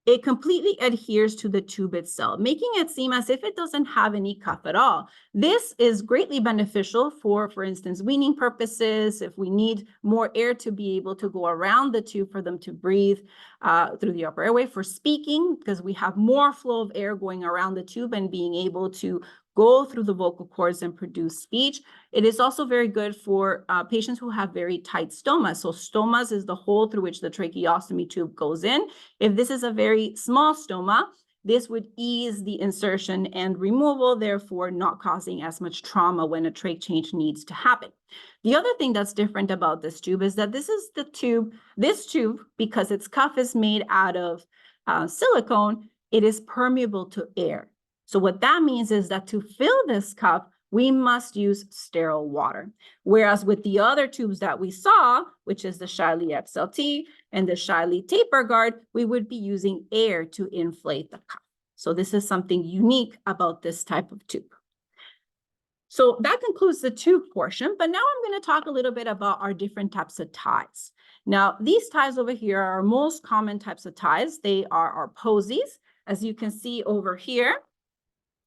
[SPEAKER 4] It completely adheres to the tube itself, making it seem as if it doesn't have any cuff at all. This is greatly beneficial for instance, weaning purposes, if we need more air to be able to go around the tube for them to breathe. through the upper airway for speaking, because we have more flow of air going around the tube and being able to go through the vocal cords and produce speech. It is also very good for patients who have very tight stomas. So stomas is the hole through which the tracheostomy tube goes in. If this is a very small stoma, this would ease the insertion and removal, therefore not causing as much trauma when a trach change needs to happen. The other thing that's different about this tube is that this tube, because its cuff is made out of silicone, it is permeable to air. So what that means is that to fill this cup, we must use sterile water. Whereas with the other tubes that we saw, which is the Shiley XLT and the Shiley taper guard, we would be using air to inflate the cup. So this is something unique about this type of tube. So that concludes the tube portion, but now I'm going to talk a little bit about our different types of ties. Now, these ties over here are our most common types of ties. They are our posies. As you can see over here,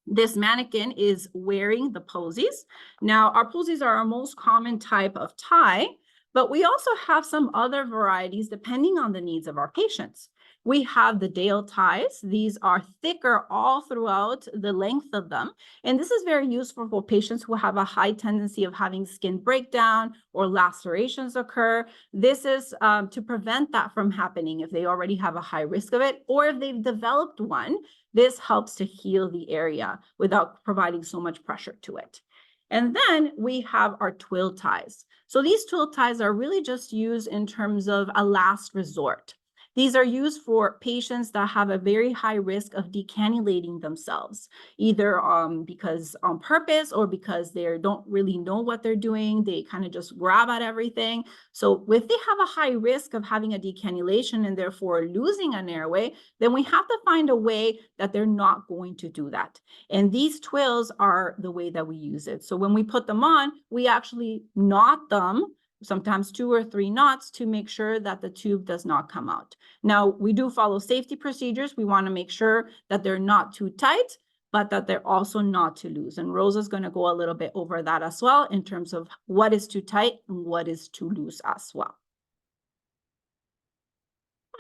[SPEAKER 4] this mannequin is wearing the posies. Now, our posies are our most common type of tie, but we also have some other varieties depending on the needs of our patients. We have the Dale ties. These are thicker all throughout the length of them. And this is very useful for patients who have a high tendency of having skin breakdown or lacerations occur. This is to prevent that from happening if they already have a high risk of it, or if they've developed one. This helps to heal the area without providing so much pressure to it. And then we have our twill ties. So these twill ties are really just used in terms of a last resort. These are used for patients that have a very high risk of decannulating themselves, either because on purpose or because they don't really know what they're doing. They kind of just grab at everything. So if they have a high risk of having a decannulation and therefore losing an airway, then we have to find a way that they're not going to do that. And these twills are the way that we use it. So when we put them on, we actually knot them, sometimes 2 or 3 knots, to make sure that the tube does not come out. Now, we do follow safety procedures. We want to make sure that they're not too tight, but that they're also not too loose. And Rosa is going to go a little bit over that as well in terms of what is too tight and what is too loose as well.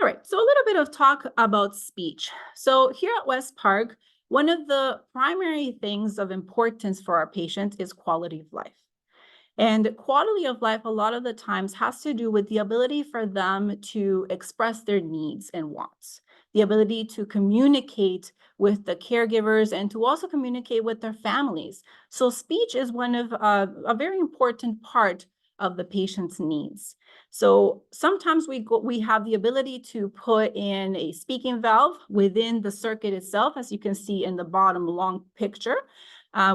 [SPEAKER 4] All right, so a little bit of talk about speech. So here at West Park, one of the primary things of importance for our patients is quality of life. And quality of life, a lot of the times, has to do with the ability for them to express their needs and wants, the ability to communicate with the caregivers and to also communicate with their families. So speech is one of a very important part of the patient's needs. So sometimes we have the ability to put in a speaking valve within the circuit itself, as you can see in the bottom long picture.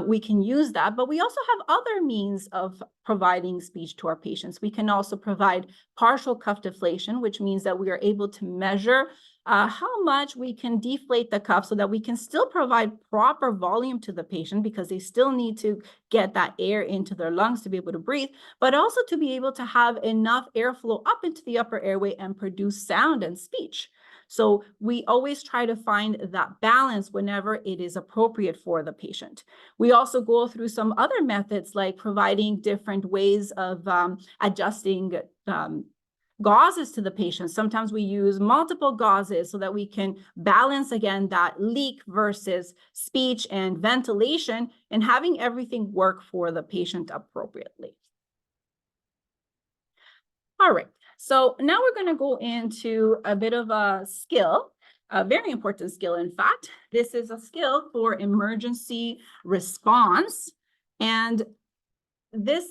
[SPEAKER 4] We can use that, but we also have other means of providing speech to our patients. We can also provide partial cuff deflation, which means that we are able to measure how much we can deflate the cuff so that we can still provide proper volume to the patient, because they still need to get that air into their lungs to be able to breathe, but also to be able to have enough airflow up into the upper airway and produce sound and speech. So we always try to find that balance whenever it is appropriate for the patient. We also go through some other methods, like providing different ways of adjusting gauzes to the patient. Sometimes we use multiple gauzes so that we can balance, again, that leak versus speech and ventilation, and having everything work for the patient appropriately. All right. So now we're going to go into a bit of a skill, a very important skill, in fact. This is a skill for emergency response. And this,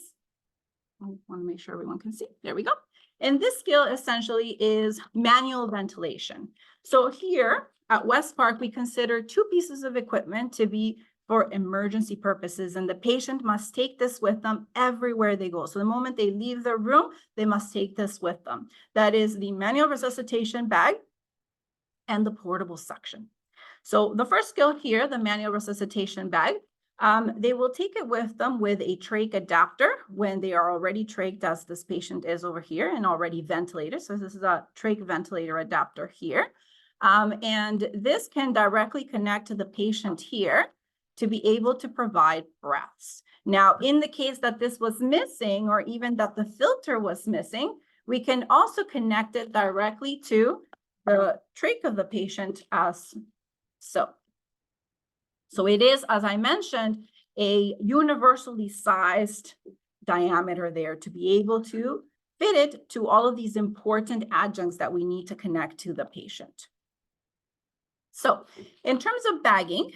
[SPEAKER 4] I want to make sure everyone can see. There we go. And this skill essentially is manual ventilation. So here at West Park, we consider 2 pieces of equipment to be for emergency purposes, and the patient must take this with them everywhere they go. So the moment they leave the room, they must take this with them. That is the manual resuscitation bag and the portable suction. So the first skill here, the manual resuscitation bag, they will take it with them with a trach adapter when they are already trached, as this patient is over here, and already ventilated. So this is a trach ventilator adapter here. And this can directly connect to the patient here to be able to provide breaths. Now, in the case that this was missing, or even that the filter was missing, we can also connect it directly to the trach of the patient as so. So it is, as I mentioned, a universally sized diameter there to be able to fit it to all of these important adjuncts that we need to connect to the patient. So in terms of bagging,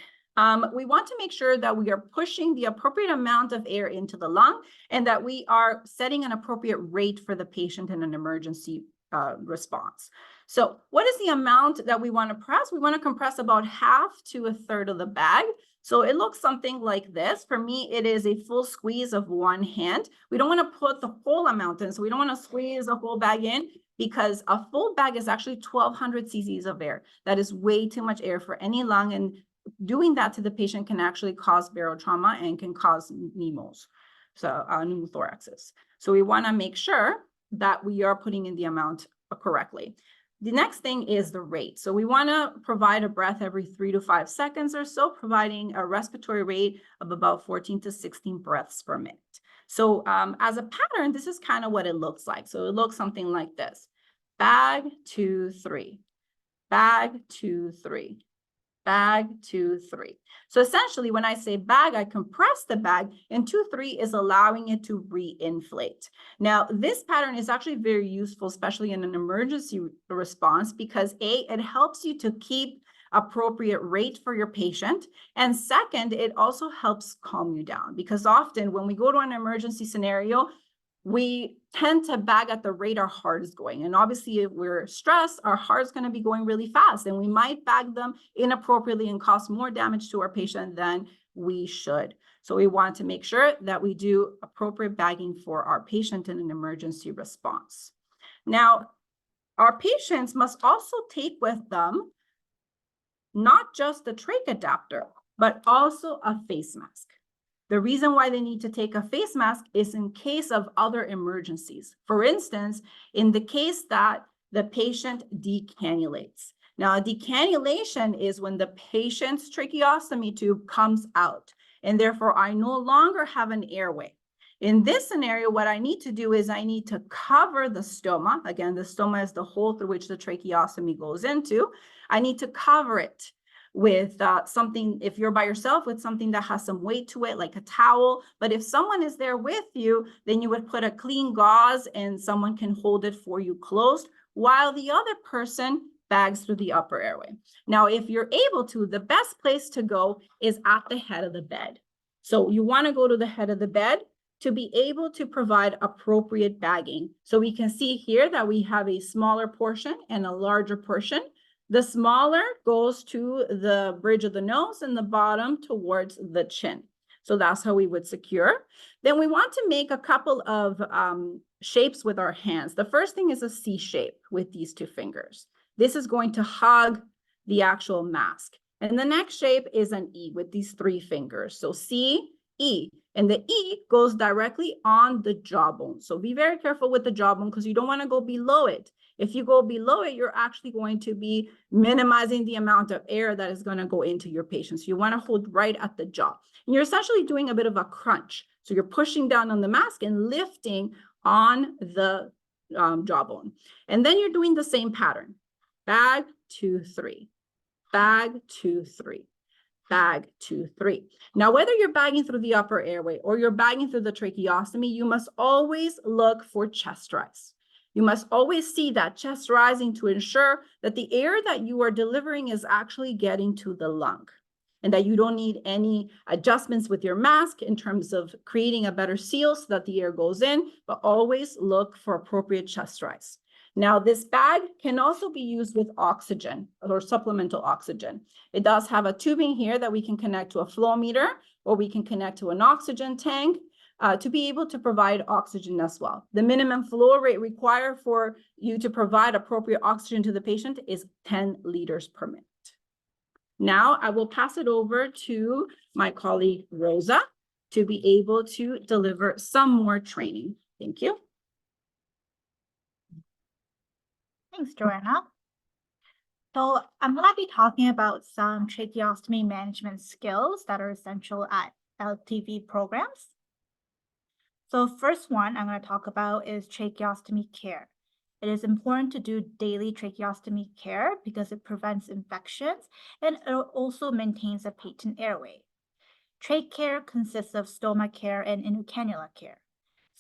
[SPEAKER 4] we want to make sure that we are pushing the appropriate amount of air into the lung and that we are setting an appropriate rate for the patient in an emergency response. So what is the amount that we want to press? We want to compress about half to a third of the bag. So it looks something like this. For me, it is a full squeeze of one hand. We don't want to put the whole amount in. So we don't want to squeeze the whole bag in because a full bag is actually 1,200 cc's of air. That is way too much air for any lung. And doing that to the patient can actually cause barotrauma and can cause pneumos, so pneumothoraxes. So we want to make sure that we are putting in the amount correctly. The next thing is the rate. So we want to provide a breath every 3 to 5 seconds or so, providing a respiratory rate of about 14 to 16 breaths per minute. So as a pattern, this is kind of what it looks like. So it looks something like this: bag, 2, 3, bag, 2, 3, bag, 2, 3. So essentially, when I say bag, I compress the bag, and 2, 3 is allowing it to re-inflate. Now, this pattern is actually very useful, especially in an emergency response, because A, it helps you to keep appropriate rate for your patient. And second, it also helps calm you down, because often when we go to an emergency scenario, we tend to bag at the rate our heart is going. And obviously, if we're stressed, our heart's going to be going really fast, and we might bag them inappropriately and cause more damage to our patient than we should. So we want to make sure that we do appropriate bagging for our patient in an emergency response. Now, our patients must also take with them not just the trach adapter, but also a face mask. The reason why they need to take a face mask is in case of other emergencies. For instance, in the case that the patient decannulates. Now, a decannulation is when the patient's tracheostomy tube comes out, and therefore I no longer have an airway. In this scenario, what I need to do is I need to cover the stoma. Again, the stoma is the hole through which the tracheostomy goes into. I need to cover it with something, if you're by yourself, with something that has some weight to it, like a towel. But if someone is there with you, then you would put a clean gauze and someone can hold it for you closed while the other person bags through the upper airway. Now, if you're able to, the best place to go is at the head of the bed. So you want to go to the head of the bed to be able to provide appropriate bagging. So we can see here that we have a smaller portion and a larger portion. The smaller goes to the bridge of the nose and the bottom towards the chin. So that's how we would secure. Then we want to make a couple of shapes with our hands. The first thing is a C shape with these 2 fingers. This is going to hug the actual mask. And the next shape is an E with these 3 fingers. So C, E. And the E goes directly on the jawbone. So be very careful with the jawbone because you don't want to go below it. If you go below it, you're actually going to be minimizing the amount of air that is going to go into your patient. So you want to hold right at the jaw. And you're essentially doing a bit of a crunch. So you're pushing down on the mask and lifting on the jawbone. And then you're doing the same pattern. Bag, 2, 3. Bag, 2, 3. Bag, 2, 3. Now, whether you're bagging through the upper airway or you're bagging through the tracheostomy, you must always look for chest rise. You must always see that chest rising to ensure that the air that you are delivering is actually getting to the lung and that you don't need any adjustments with your mask in terms of creating a better seal so that the air goes in, but always look for appropriate chest rise. Now, this bag can also be used with oxygen or supplemental oxygen. It does have a tubing here that we can connect to a flow meter, or we can connect to an oxygen tank to be able to provide oxygen as well. The minimum flow rate required for you to provide appropriate oxygen to the patient is 10 liters per minute. Now, I will pass it over to my colleague, Rosa, to be able to deliver some more training. Thank you.
[SPEAKER 5] Thanks, Joanna. So I'm going to be talking about some tracheostomy management skills that are essential at LTV programs. So first one I'm going to talk about is tracheostomy care. It is important to do daily tracheostomy care because it prevents infections and it also maintains a patent airway. Trach care consists of stoma care and intercannula care.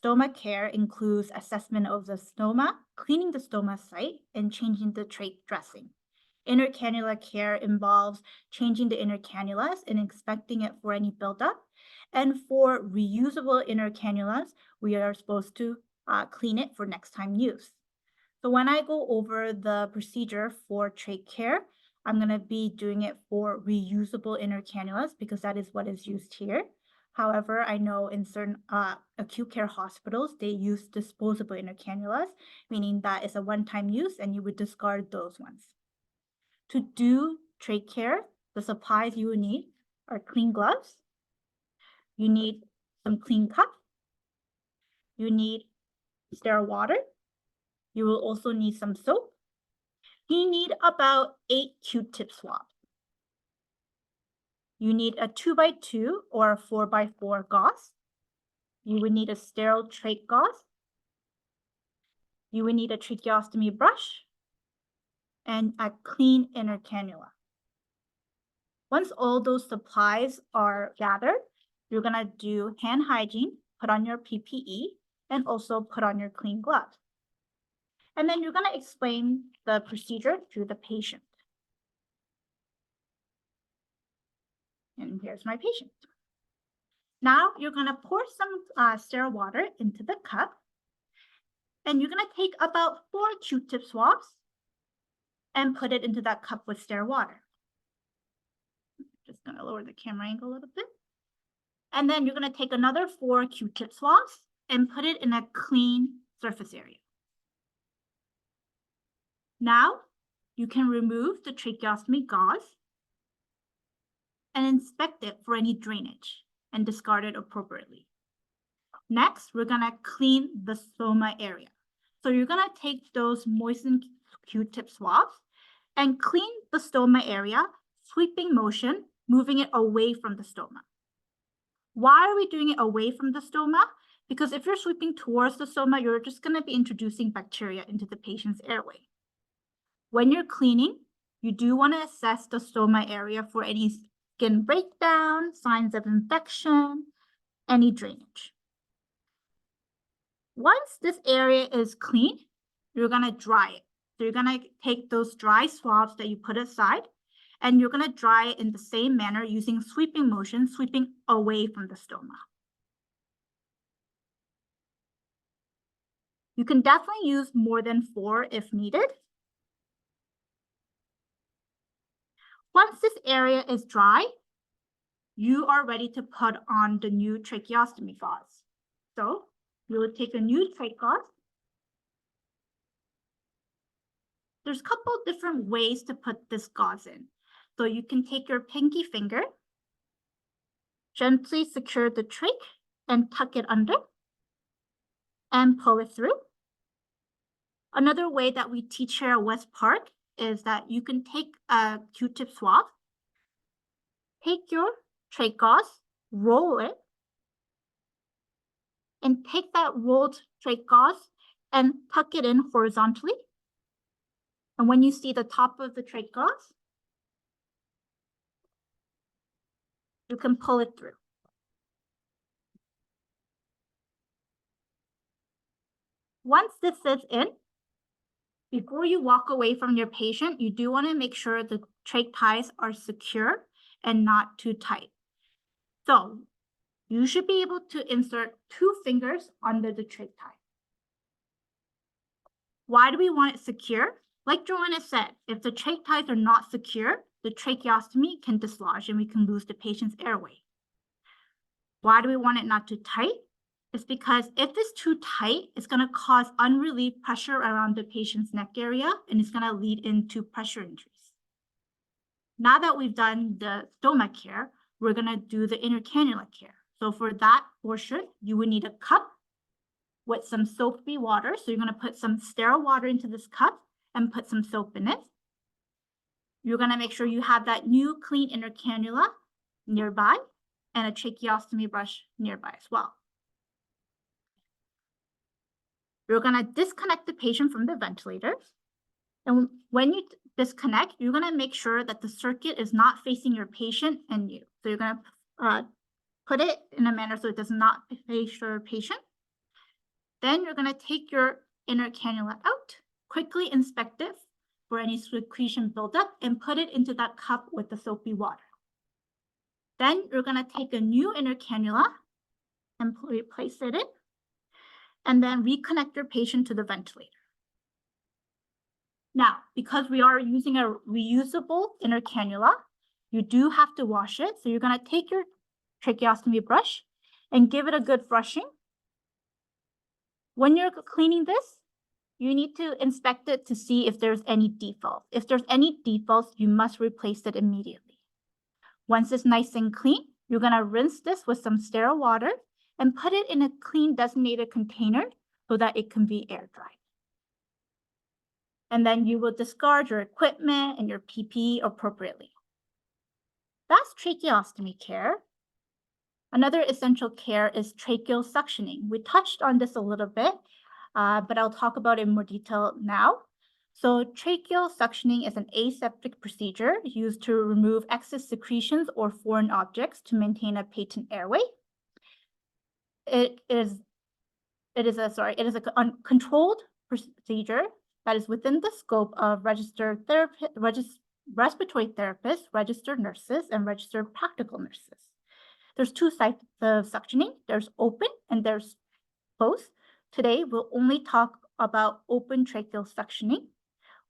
[SPEAKER 5] Stoma care includes assessment of the stoma, cleaning the stoma site, and changing the trach dressing. Intercannula care involves changing the inner cannulas and inspecting it for any buildup. And for reusable inner cannulas, we are supposed to clean it for next time use. So when I go over the procedure for trach care, I'm going to be doing it for reusable inner cannulas because that is what is used here. However, I know in certain acute care hospitals, they use disposable inner cannulas, meaning that it's a one-time use and you would discard those ones. To do trach care, the supplies you will need are clean gloves. You need some clean cup. You need sterile water. You will also need some soap. You need about 8 Q-tip swabs. You need a 2x2 or a 4x4 gauze. You would need a sterile trach gauze. You would need a tracheostomy brush and a clean inner cannula. Once all those supplies are gathered, you're gonna do hand hygiene, put on your PPE, and also put on your clean gloves. And then you're gonna explain the procedure to the patient. And here's my patient. Now you're gonna pour some sterile water into the cup, and you're gonna take about 4 Q-tip swabs and put it into that cup with sterile water. Just gonna lower the camera angle a little bit. And then you're gonna take another 4 Q-tip swabs and put it in a clean surface area. Now you can remove the tracheostomy gauze and inspect it for any drainage and discard it appropriately. Next, we're gonna clean the stoma area. So you're gonna take those moistened Q-tip swabs and clean the stoma area, sweeping motion, moving it away from the stoma. Why are we doing it away from the stoma? Because if you're sweeping towards the stoma, you're just gonna be introducing bacteria into the patient's airway. When you're cleaning, you do wanna assess the stoma area for any skin breakdown, signs of infection, any drainage. Once this area is clean, you're gonna dry it. So you're gonna take those dry swabs that you put aside, and you're gonna dry it in the same manner using sweeping motion, sweeping away from the stoma. You can definitely use more than 4 if needed. Once this area is dry, you are ready to put on the new tracheostomy gauze. So you will take a new trach gauze. There's a couple different ways to put this gauze in. So you can take your pinky finger, gently secure the trach and tuck it under and pull it through. Another way that we teach here at West Park is that you can take a Q-tip swab, take your trach gauze, roll it, and take that rolled trach gauze and tuck it in horizontally. And when you see the top of the trach gauze, you can pull it through. Once this is in, before you walk away from your patient, you do want to make sure the trach ties are secure and not too tight. So you should be able to insert 2 fingers under the trach tie. Why do we want it secure? Like Joanna said, if the trach ties are not secure, the tracheostomy can dislodge and we can lose the patient's airway. Why do we want it not too tight? It's because if it's too tight, it's going to cause unrelieved pressure around the patient's neck area, and it's going to lead into pressure injuries. Now that we've done the stoma care, we're going to do the inner cannula care. So for that portion, you would need a cup with some soapy water. So you're going to put some sterile water into this cup and put some soap in it. You're going to make sure you have that new clean inner cannula nearby and a tracheostomy brush nearby as well. You're gonna disconnect the patient from the ventilator. And when you disconnect, you're gonna make sure that the circuit is not facing your patient and you. So you're gonna put it in a manner so it does not face your patient. Then you're gonna take your inner cannula out, quickly inspect it for any secretion buildup, and put it into that cup with the soapy water. Then you're gonna take a new inner cannula and place it in, and then reconnect your patient to the ventilator. Now, because we are using a reusable inner cannula, you do have to wash it. So you're gonna take your tracheostomy brush and give it a good brushing. When you're cleaning this, you need to inspect it to see if there's any defaults. If there's any defaults, you must replace it immediately. Once it's nice and clean, you're gonna rinse this with some sterile water and put it in a clean designated container so that it can be air dried. And then you will discard your equipment and your PPE appropriately. That's tracheostomy care. Another essential care is tracheal suctioning. We touched on this a little bit, but I'll talk about it in more detail now. So tracheal suctioning is an aseptic procedure used to remove excess secretions or foreign objects to maintain a patent airway. It is a controlled procedure that is within the scope of registered respiratory therapists, registered nurses, and registered practical nurses. There's two types of suctioning. There's open and there's closed. Today, we'll only talk about open tracheal suctioning.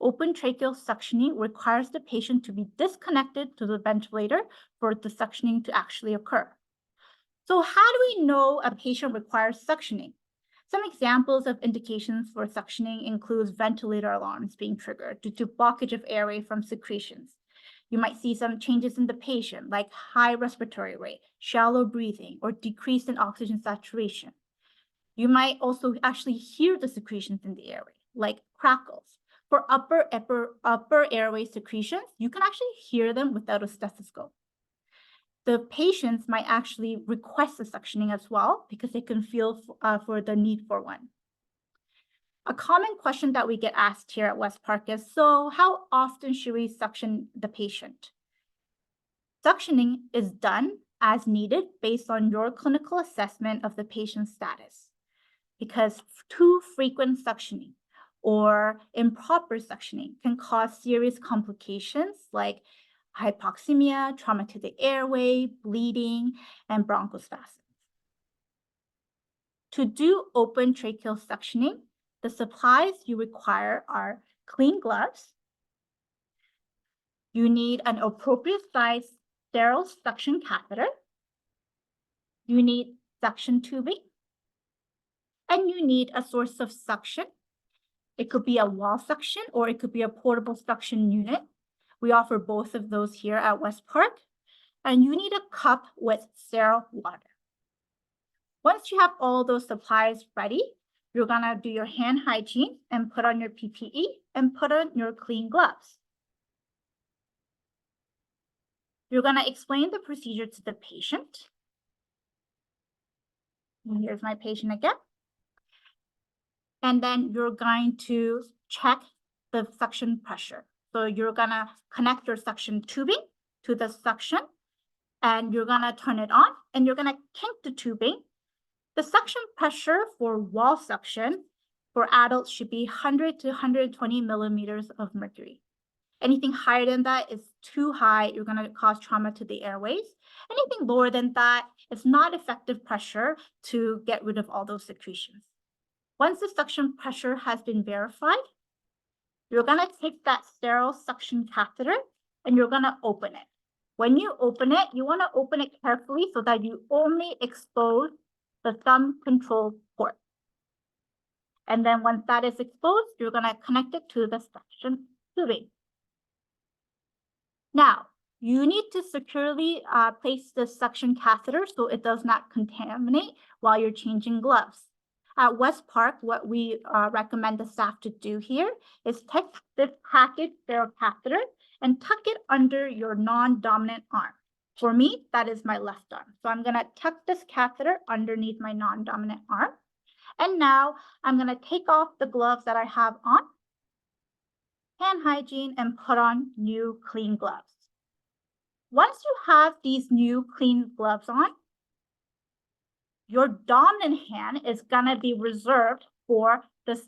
[SPEAKER 5] Open tracheal suctioning requires the patient to be disconnected to the ventilator for the suctioning to actually occur. So how do we know a patient requires suctioning? Some examples of indications for suctioning includes ventilator alarms being triggered due to blockage of airway from secretions. You might see some changes in the patient, like high respiratory rate, shallow breathing, or decrease in oxygen saturation. You might also actually hear the secretions in the airway, like crackles. For upper airway secretions, you can actually hear them without a stethoscope. The patients might actually request a suctioning as well because they can feel for the need for one. A common question that we get asked here at West Park is, so how often should we suction the patient? Suctioning is done as needed based on your clinical assessment of the patient's status, because too frequent suctioning or improper suctioning can cause serious complications like hypoxemia, trauma to the airway, bleeding, and bronchospasms. To do open tracheal suctioning, the supplies you require are clean gloves. You need an appropriate size sterile suction catheter. You need suction tubing. And you need a source of suction. It could be a wall suction or it could be a portable suction unit. We offer both of those here at West Park. And you need a cup with sterile water. Once you have all those supplies ready, you're gonna do your hand hygiene and put on your PPE and put on your clean gloves. You're gonna explain the procedure to the patient. And here's my patient again. And then you're going to check the suction pressure. So you're gonna connect your suction tubing to the suction and you're gonna turn it on and you're gonna kink the tubing. The suction pressure for wall suction for adults should be 100 to 120 millimeters of mercury. Anything higher than that is too high. You're gonna cause trauma to the airways. Anything lower than that is not effective pressure to get rid of all those secretions. Once the suction pressure has been verified, you're gonna take that sterile suction catheter and you're gonna open it. When you open it, you wanna open it carefully so that you only expose the thumb control port. And then once that is exposed, you're gonna connect it to the suction tubing. Now, you need to securely place the suction catheter so it does not contaminate while you're changing gloves. At West Park, what we recommend the staff to do here is take this package sterile catheter and tuck it under your non-dominant arm. For me, that is my left arm. So I'm gonna tuck this catheter underneath my non-dominant arm. And now I'm going to take off the gloves that I have on, hand hygiene, and put on new clean gloves. Once you have these new clean gloves on, your dominant hand is going to be reserved for the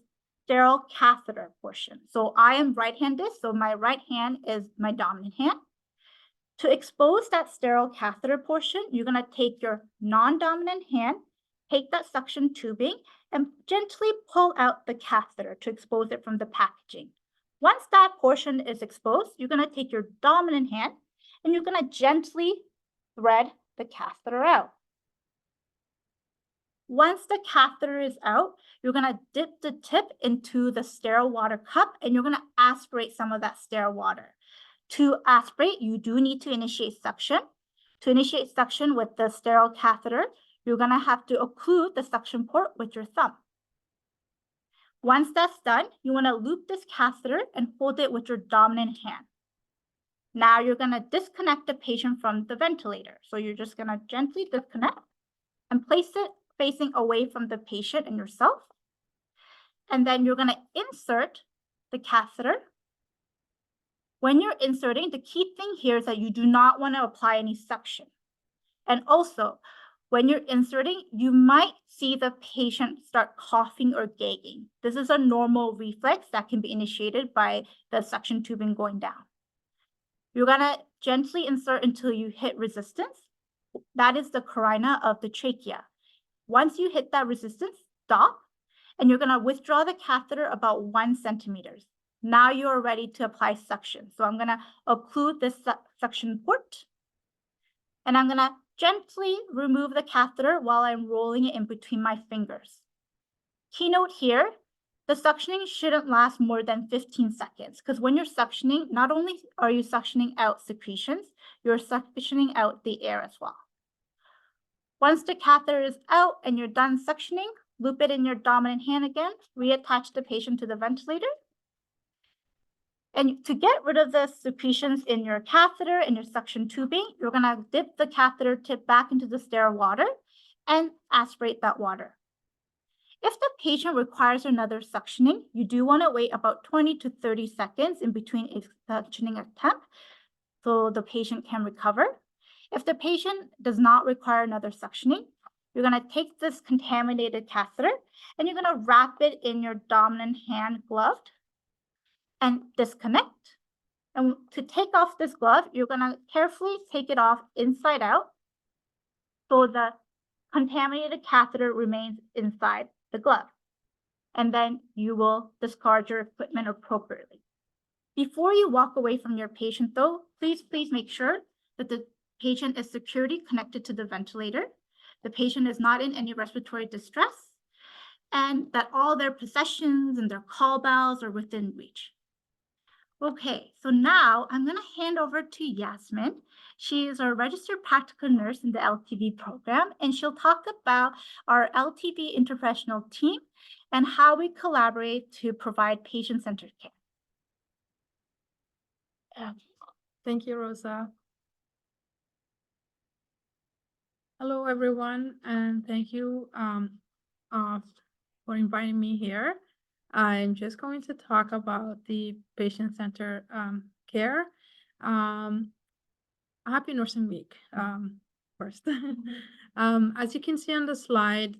[SPEAKER 5] sterile catheter portion. So I am right-handed, so my right hand is my dominant hand. To expose that sterile catheter portion, you're going to take your non-dominant hand, take that suction tubing, and gently pull out the catheter to expose it from the packaging. Once that portion is exposed, you're going to take your dominant hand and you're going to gently thread the catheter out. Once the catheter is out, you're going to dip the tip into the sterile water cup and you're going to aspirate some of that sterile water. To aspirate, you do need to initiate suction. To initiate suction with the sterile catheter, you're going to have to occlude the suction port with your thumb. Once that's done, you want to loop this catheter and hold it with your dominant hand. Now you're going to disconnect the patient from the ventilator. So you're just going to gently disconnect and place it facing away from the patient and yourself. And then you're going to insert the catheter. When you're inserting, the key thing here is that you do not want to apply any suction. And also, when you're inserting, you might see the patient start coughing or gagging. This is a normal reflex that can be initiated by the suction tubing going down. You're going to gently insert until you hit resistance. That is the carina of the trachea. Once you hit that resistance, stop, and you're going to withdraw the catheter about 1 centimeter. Now you are ready to apply suction. So I'm going to occlude this suction port, and I'm going to gently remove the catheter while I'm rolling it in between my fingers. Keynote here, the suctioning shouldn't last more than 15 seconds because when you're suctioning, not only are you suctioning out secretions, you're suctioning out the air as well. Once the catheter is out and you're done suctioning, loop it in your dominant hand again, reattach the patient to the ventilator. And to get rid of the secretions in your catheter and your suction tubing, you're going to dip the catheter tip back into the sterile water and aspirate that water. If the patient requires another suctioning, you do want to wait about 20 to 30 seconds in between a suctioning attempt so the patient can recover. If the patient does not require another suctioning, you're going to take this contaminated catheter and you're going to wrap it in your dominant hand glove and disconnect. And to take off this glove, you're going to carefully take it off inside out so the contaminated catheter remains inside the glove. And then you will discard your equipment appropriately. Before you walk away from your patient, though, please make sure that the patient is securely connected to the ventilator, the patient is not in any respiratory distress, and that all their possessions and their call bells are within reach. Okay, so now I'm going to hand over to Yasmin. She is our registered practical nurse in the LTV program, and she'll talk about our LTV interprofessional team and how we collaborate to provide patient-centered care.
[SPEAKER 6] Thank you, Rosa. Hello, everyone, and thank you for inviting me here. I'm just going to talk about the patient-centered care. Happy Nursing Week first. As you can see on the slide,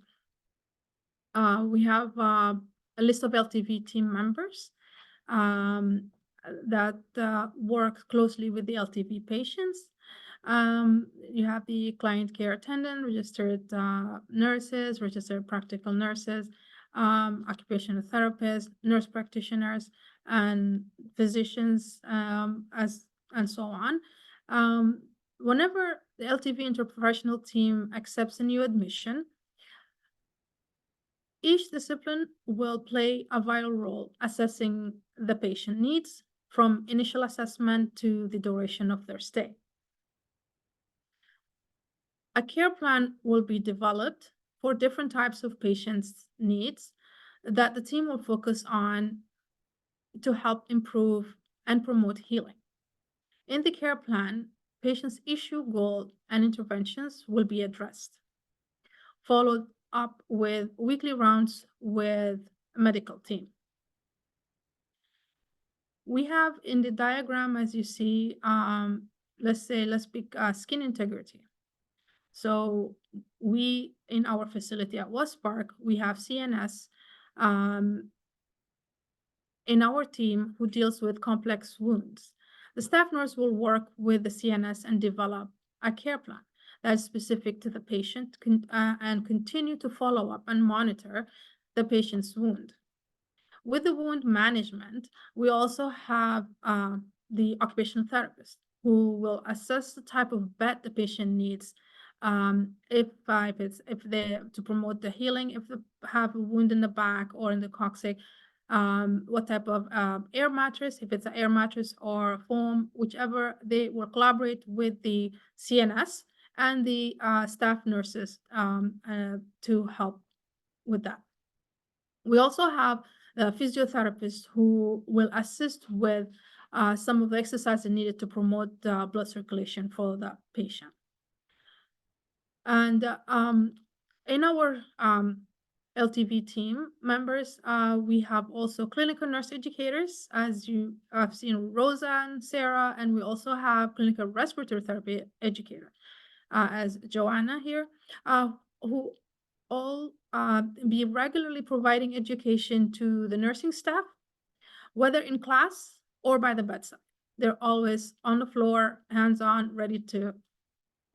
[SPEAKER 6] we have a list of LTV team members that work closely with the LTV patients. You have the client care attendant, registered nurses, registered practical nurses, occupational therapists, nurse practitioners, and physicians, and so on. Whenever the LTV interprofessional team accepts a new admission, each discipline will play a vital role assessing the patient needs from initial assessment to the duration of their stay. A care plan will be developed for different types of patients' needs that the team will focus on to help improve and promote healing. In the care plan, patients' issue, goal, and interventions will be addressed, followed up with weekly rounds with a medical team. We have in the diagram, as you see, let's pick skin integrity. So we, in our facility at West Park, we have CNS in our team who deals with complex wounds. The staff nurse will work with the CNS and develop a care plan that is specific to the patient and continue to follow up and monitor the patient's wound. With the wound management, we also have the occupational therapist who will assess the type of bed the patient needs, if they to promote the healing, if they have a wound in the back or in the coccyx, what type of air mattress, if it's an air mattress or foam, whichever, they will collaborate with the CNS and the staff nurses to help with that. We also have physiotherapists who will assist with some of the exercises needed to promote blood circulation for the patient. And in our LTV team members, we have also clinical nurse educators, as you have seen, Rosa and Sarah, and we also have clinical respiratory therapy educator, as Joanna here, who all be regularly providing education to the nursing staff, whether in class or by the bedside. They're always on the floor, hands-on, ready to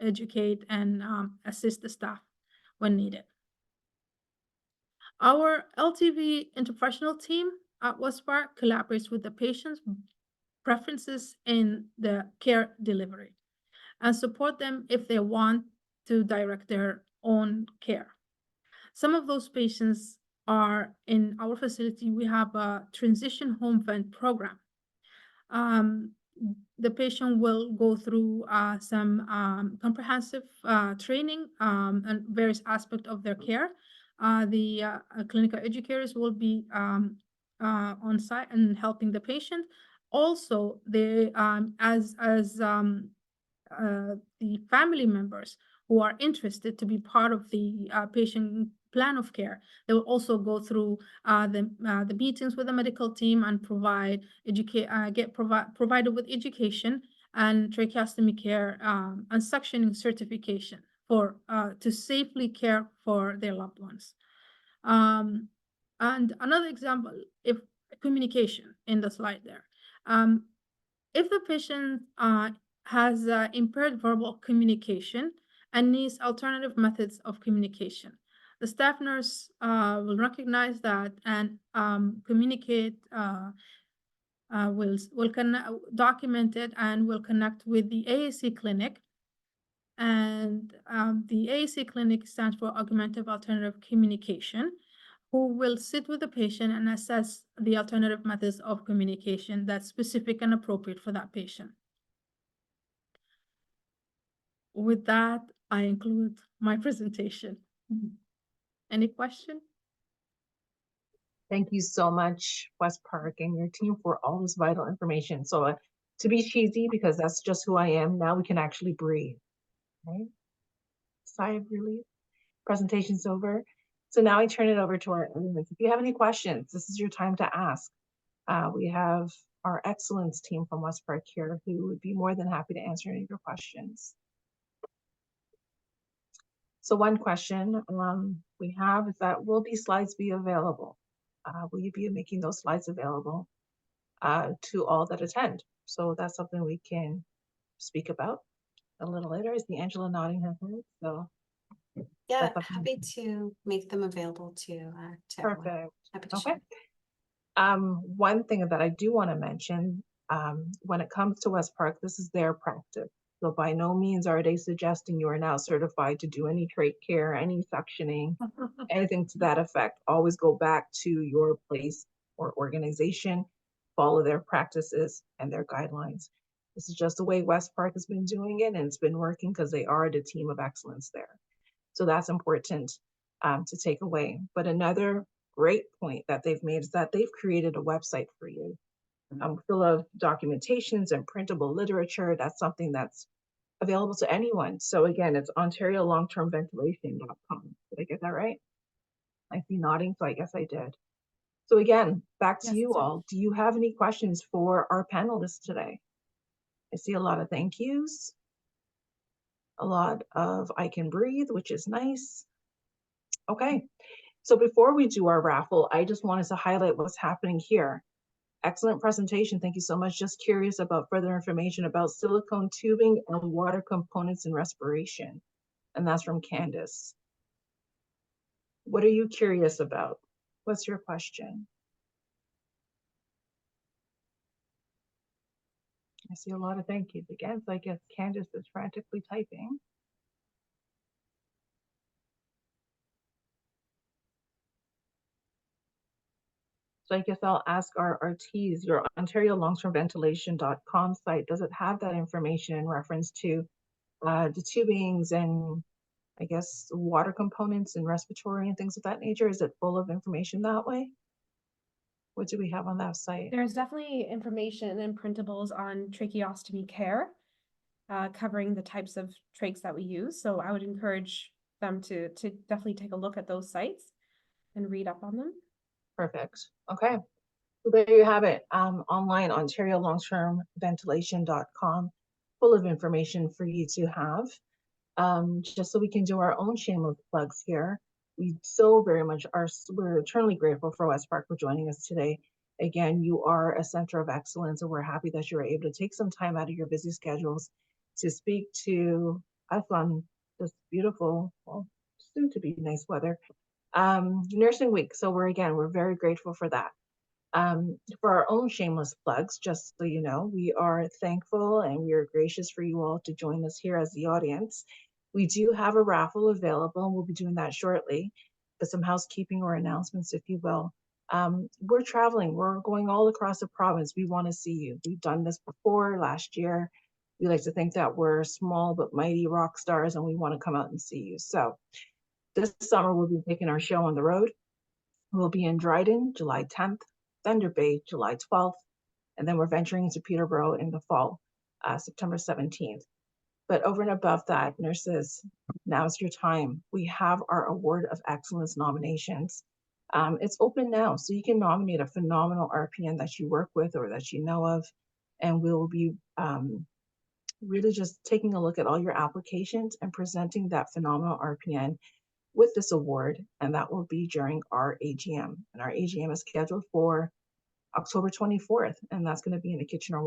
[SPEAKER 6] educate and assist the staff when needed. Our LTV interprofessional team at West Park collaborates with the patient's preferences in the care delivery and support them if they want to direct their own care. Some of those patients are in our facility. We have a transition home vent program. The patient will go through some comprehensive training and various aspects of their care. The clinical educators will be on site and helping the patient. Also, they the family members who are interested to be part of the patient plan of care, they will also go through the meetings with the medical team and provided with education and tracheostomy care and suctioning certification for to safely care for their loved ones. And another example, if communication in the slide there, if the patient has impaired verbal communication and needs alternative methods of communication, the staff nurse will recognize that and communicate, will document it and will connect with the AAC clinic. And the AAC clinic stands for Augmentative Alternative Communication, who will sit with the patient and assess the alternative methods of communication that's specific and appropriate for that patient. With that, I include my presentation. Any question?
[SPEAKER 1] Thank you so much, West Park and your team, for all this vital information. So to be cheesy, because that's just who I am, now we can actually breathe, right? Sigh of relief. Presentation's over. So now I turn it over to our audience. If you have any questions, this is your time to ask. We have our excellence team from West Park here who would be more than happy to answer any of your questions. So one question we have is that, will these slides be available? Will you be making those slides available to all that attend? So that's something we can speak about a little later. Is the Angela nodding her head? So
[SPEAKER 7] yeah, happy to make them available to everyone.
[SPEAKER 1] Perfect.
[SPEAKER 7] Happy to
[SPEAKER 1] Okay.
[SPEAKER 7] share.
[SPEAKER 1] One thing that I do want to mention, when it comes to West Park, this is their practice. So by no means are they suggesting you are now certified to do any trach care, any suctioning, anything to that effect. Always go back to your place or organization, follow their practices and their guidelines. This is just the way West Park has been doing it, and it's been working because they are the team of excellence there. So that's important to take away. But another great point that they've made is that they've created a website for you, full of documentations and printable literature. That's something that's available to anyone. So again, it's OntarioLongTermVentilation.com. Did I get that right? I see nodding, so I guess I did. So again, back to
[SPEAKER 2] Yes,
[SPEAKER 1] you
[SPEAKER 2] that's right.
[SPEAKER 1] all. Do you have any questions for our panelists today? I see a lot of thank yous, a lot of I can breathe, which is nice. Okay, so before we do our raffle, I just wanted to highlight what's happening here. Excellent presentation. Thank you so much. Just curious about further information about silicone tubing and water components in respiration. And that's from Candace. What are you curious about? What's your question? I see a lot of thank yous again. So I guess Candace is frantically typing. So I guess I'll ask our RTs, your OntarioLongTermVentilation.com site, does it have that information in reference to the tubings and I guess water components and respiratory and things of that nature? Is it full of information that way? What do we have on that site?
[SPEAKER 2] There's definitely information and printables on tracheostomy care, covering the types of trachs that we use. So I would encourage them to definitely take a look at those sites and read up on them.
[SPEAKER 1] Perfect. Okay. So there you have it. Online, OntarioLongTermVentilation.com, full of information for you to have. Just so we can do our own shameless plugs here. We so very much we're eternally grateful for West Park for joining us today. Again, you are a center of excellence, and we're happy that you're able to take some time out of your busy schedules to speak to us on this beautiful, well, soon to be nice weather, Nursing Week. So we're very grateful for that. For our own shameless plugs, just so you know, we are thankful and we are gracious for you all to join us here as the audience. We do have a raffle available, and we'll be doing that shortly, but some housekeeping or announcements, if you will. We're traveling, we're going all across the province. We want to see you. We've done this before last year. We like to think that we're small but mighty rock stars, and we want to come out and see you. So this summer, we'll be taking our show on the road. We'll be in Dryden, July 10th, Thunder Bay, July 12th, and then we're venturing into Peterborough in the fall, September 17th. But over and above that, nurses, now's your time. We have our Award of Excellence nominations. It's open now, so you can nominate a phenomenal RPN that you work with or that you know of, and we'll be really just taking a look at all your applications and presenting that phenomenal RPN with this award, and that will be during our AGM. And our AGM is scheduled for October 24th, and that's going to be in the Kitchener-Waterloo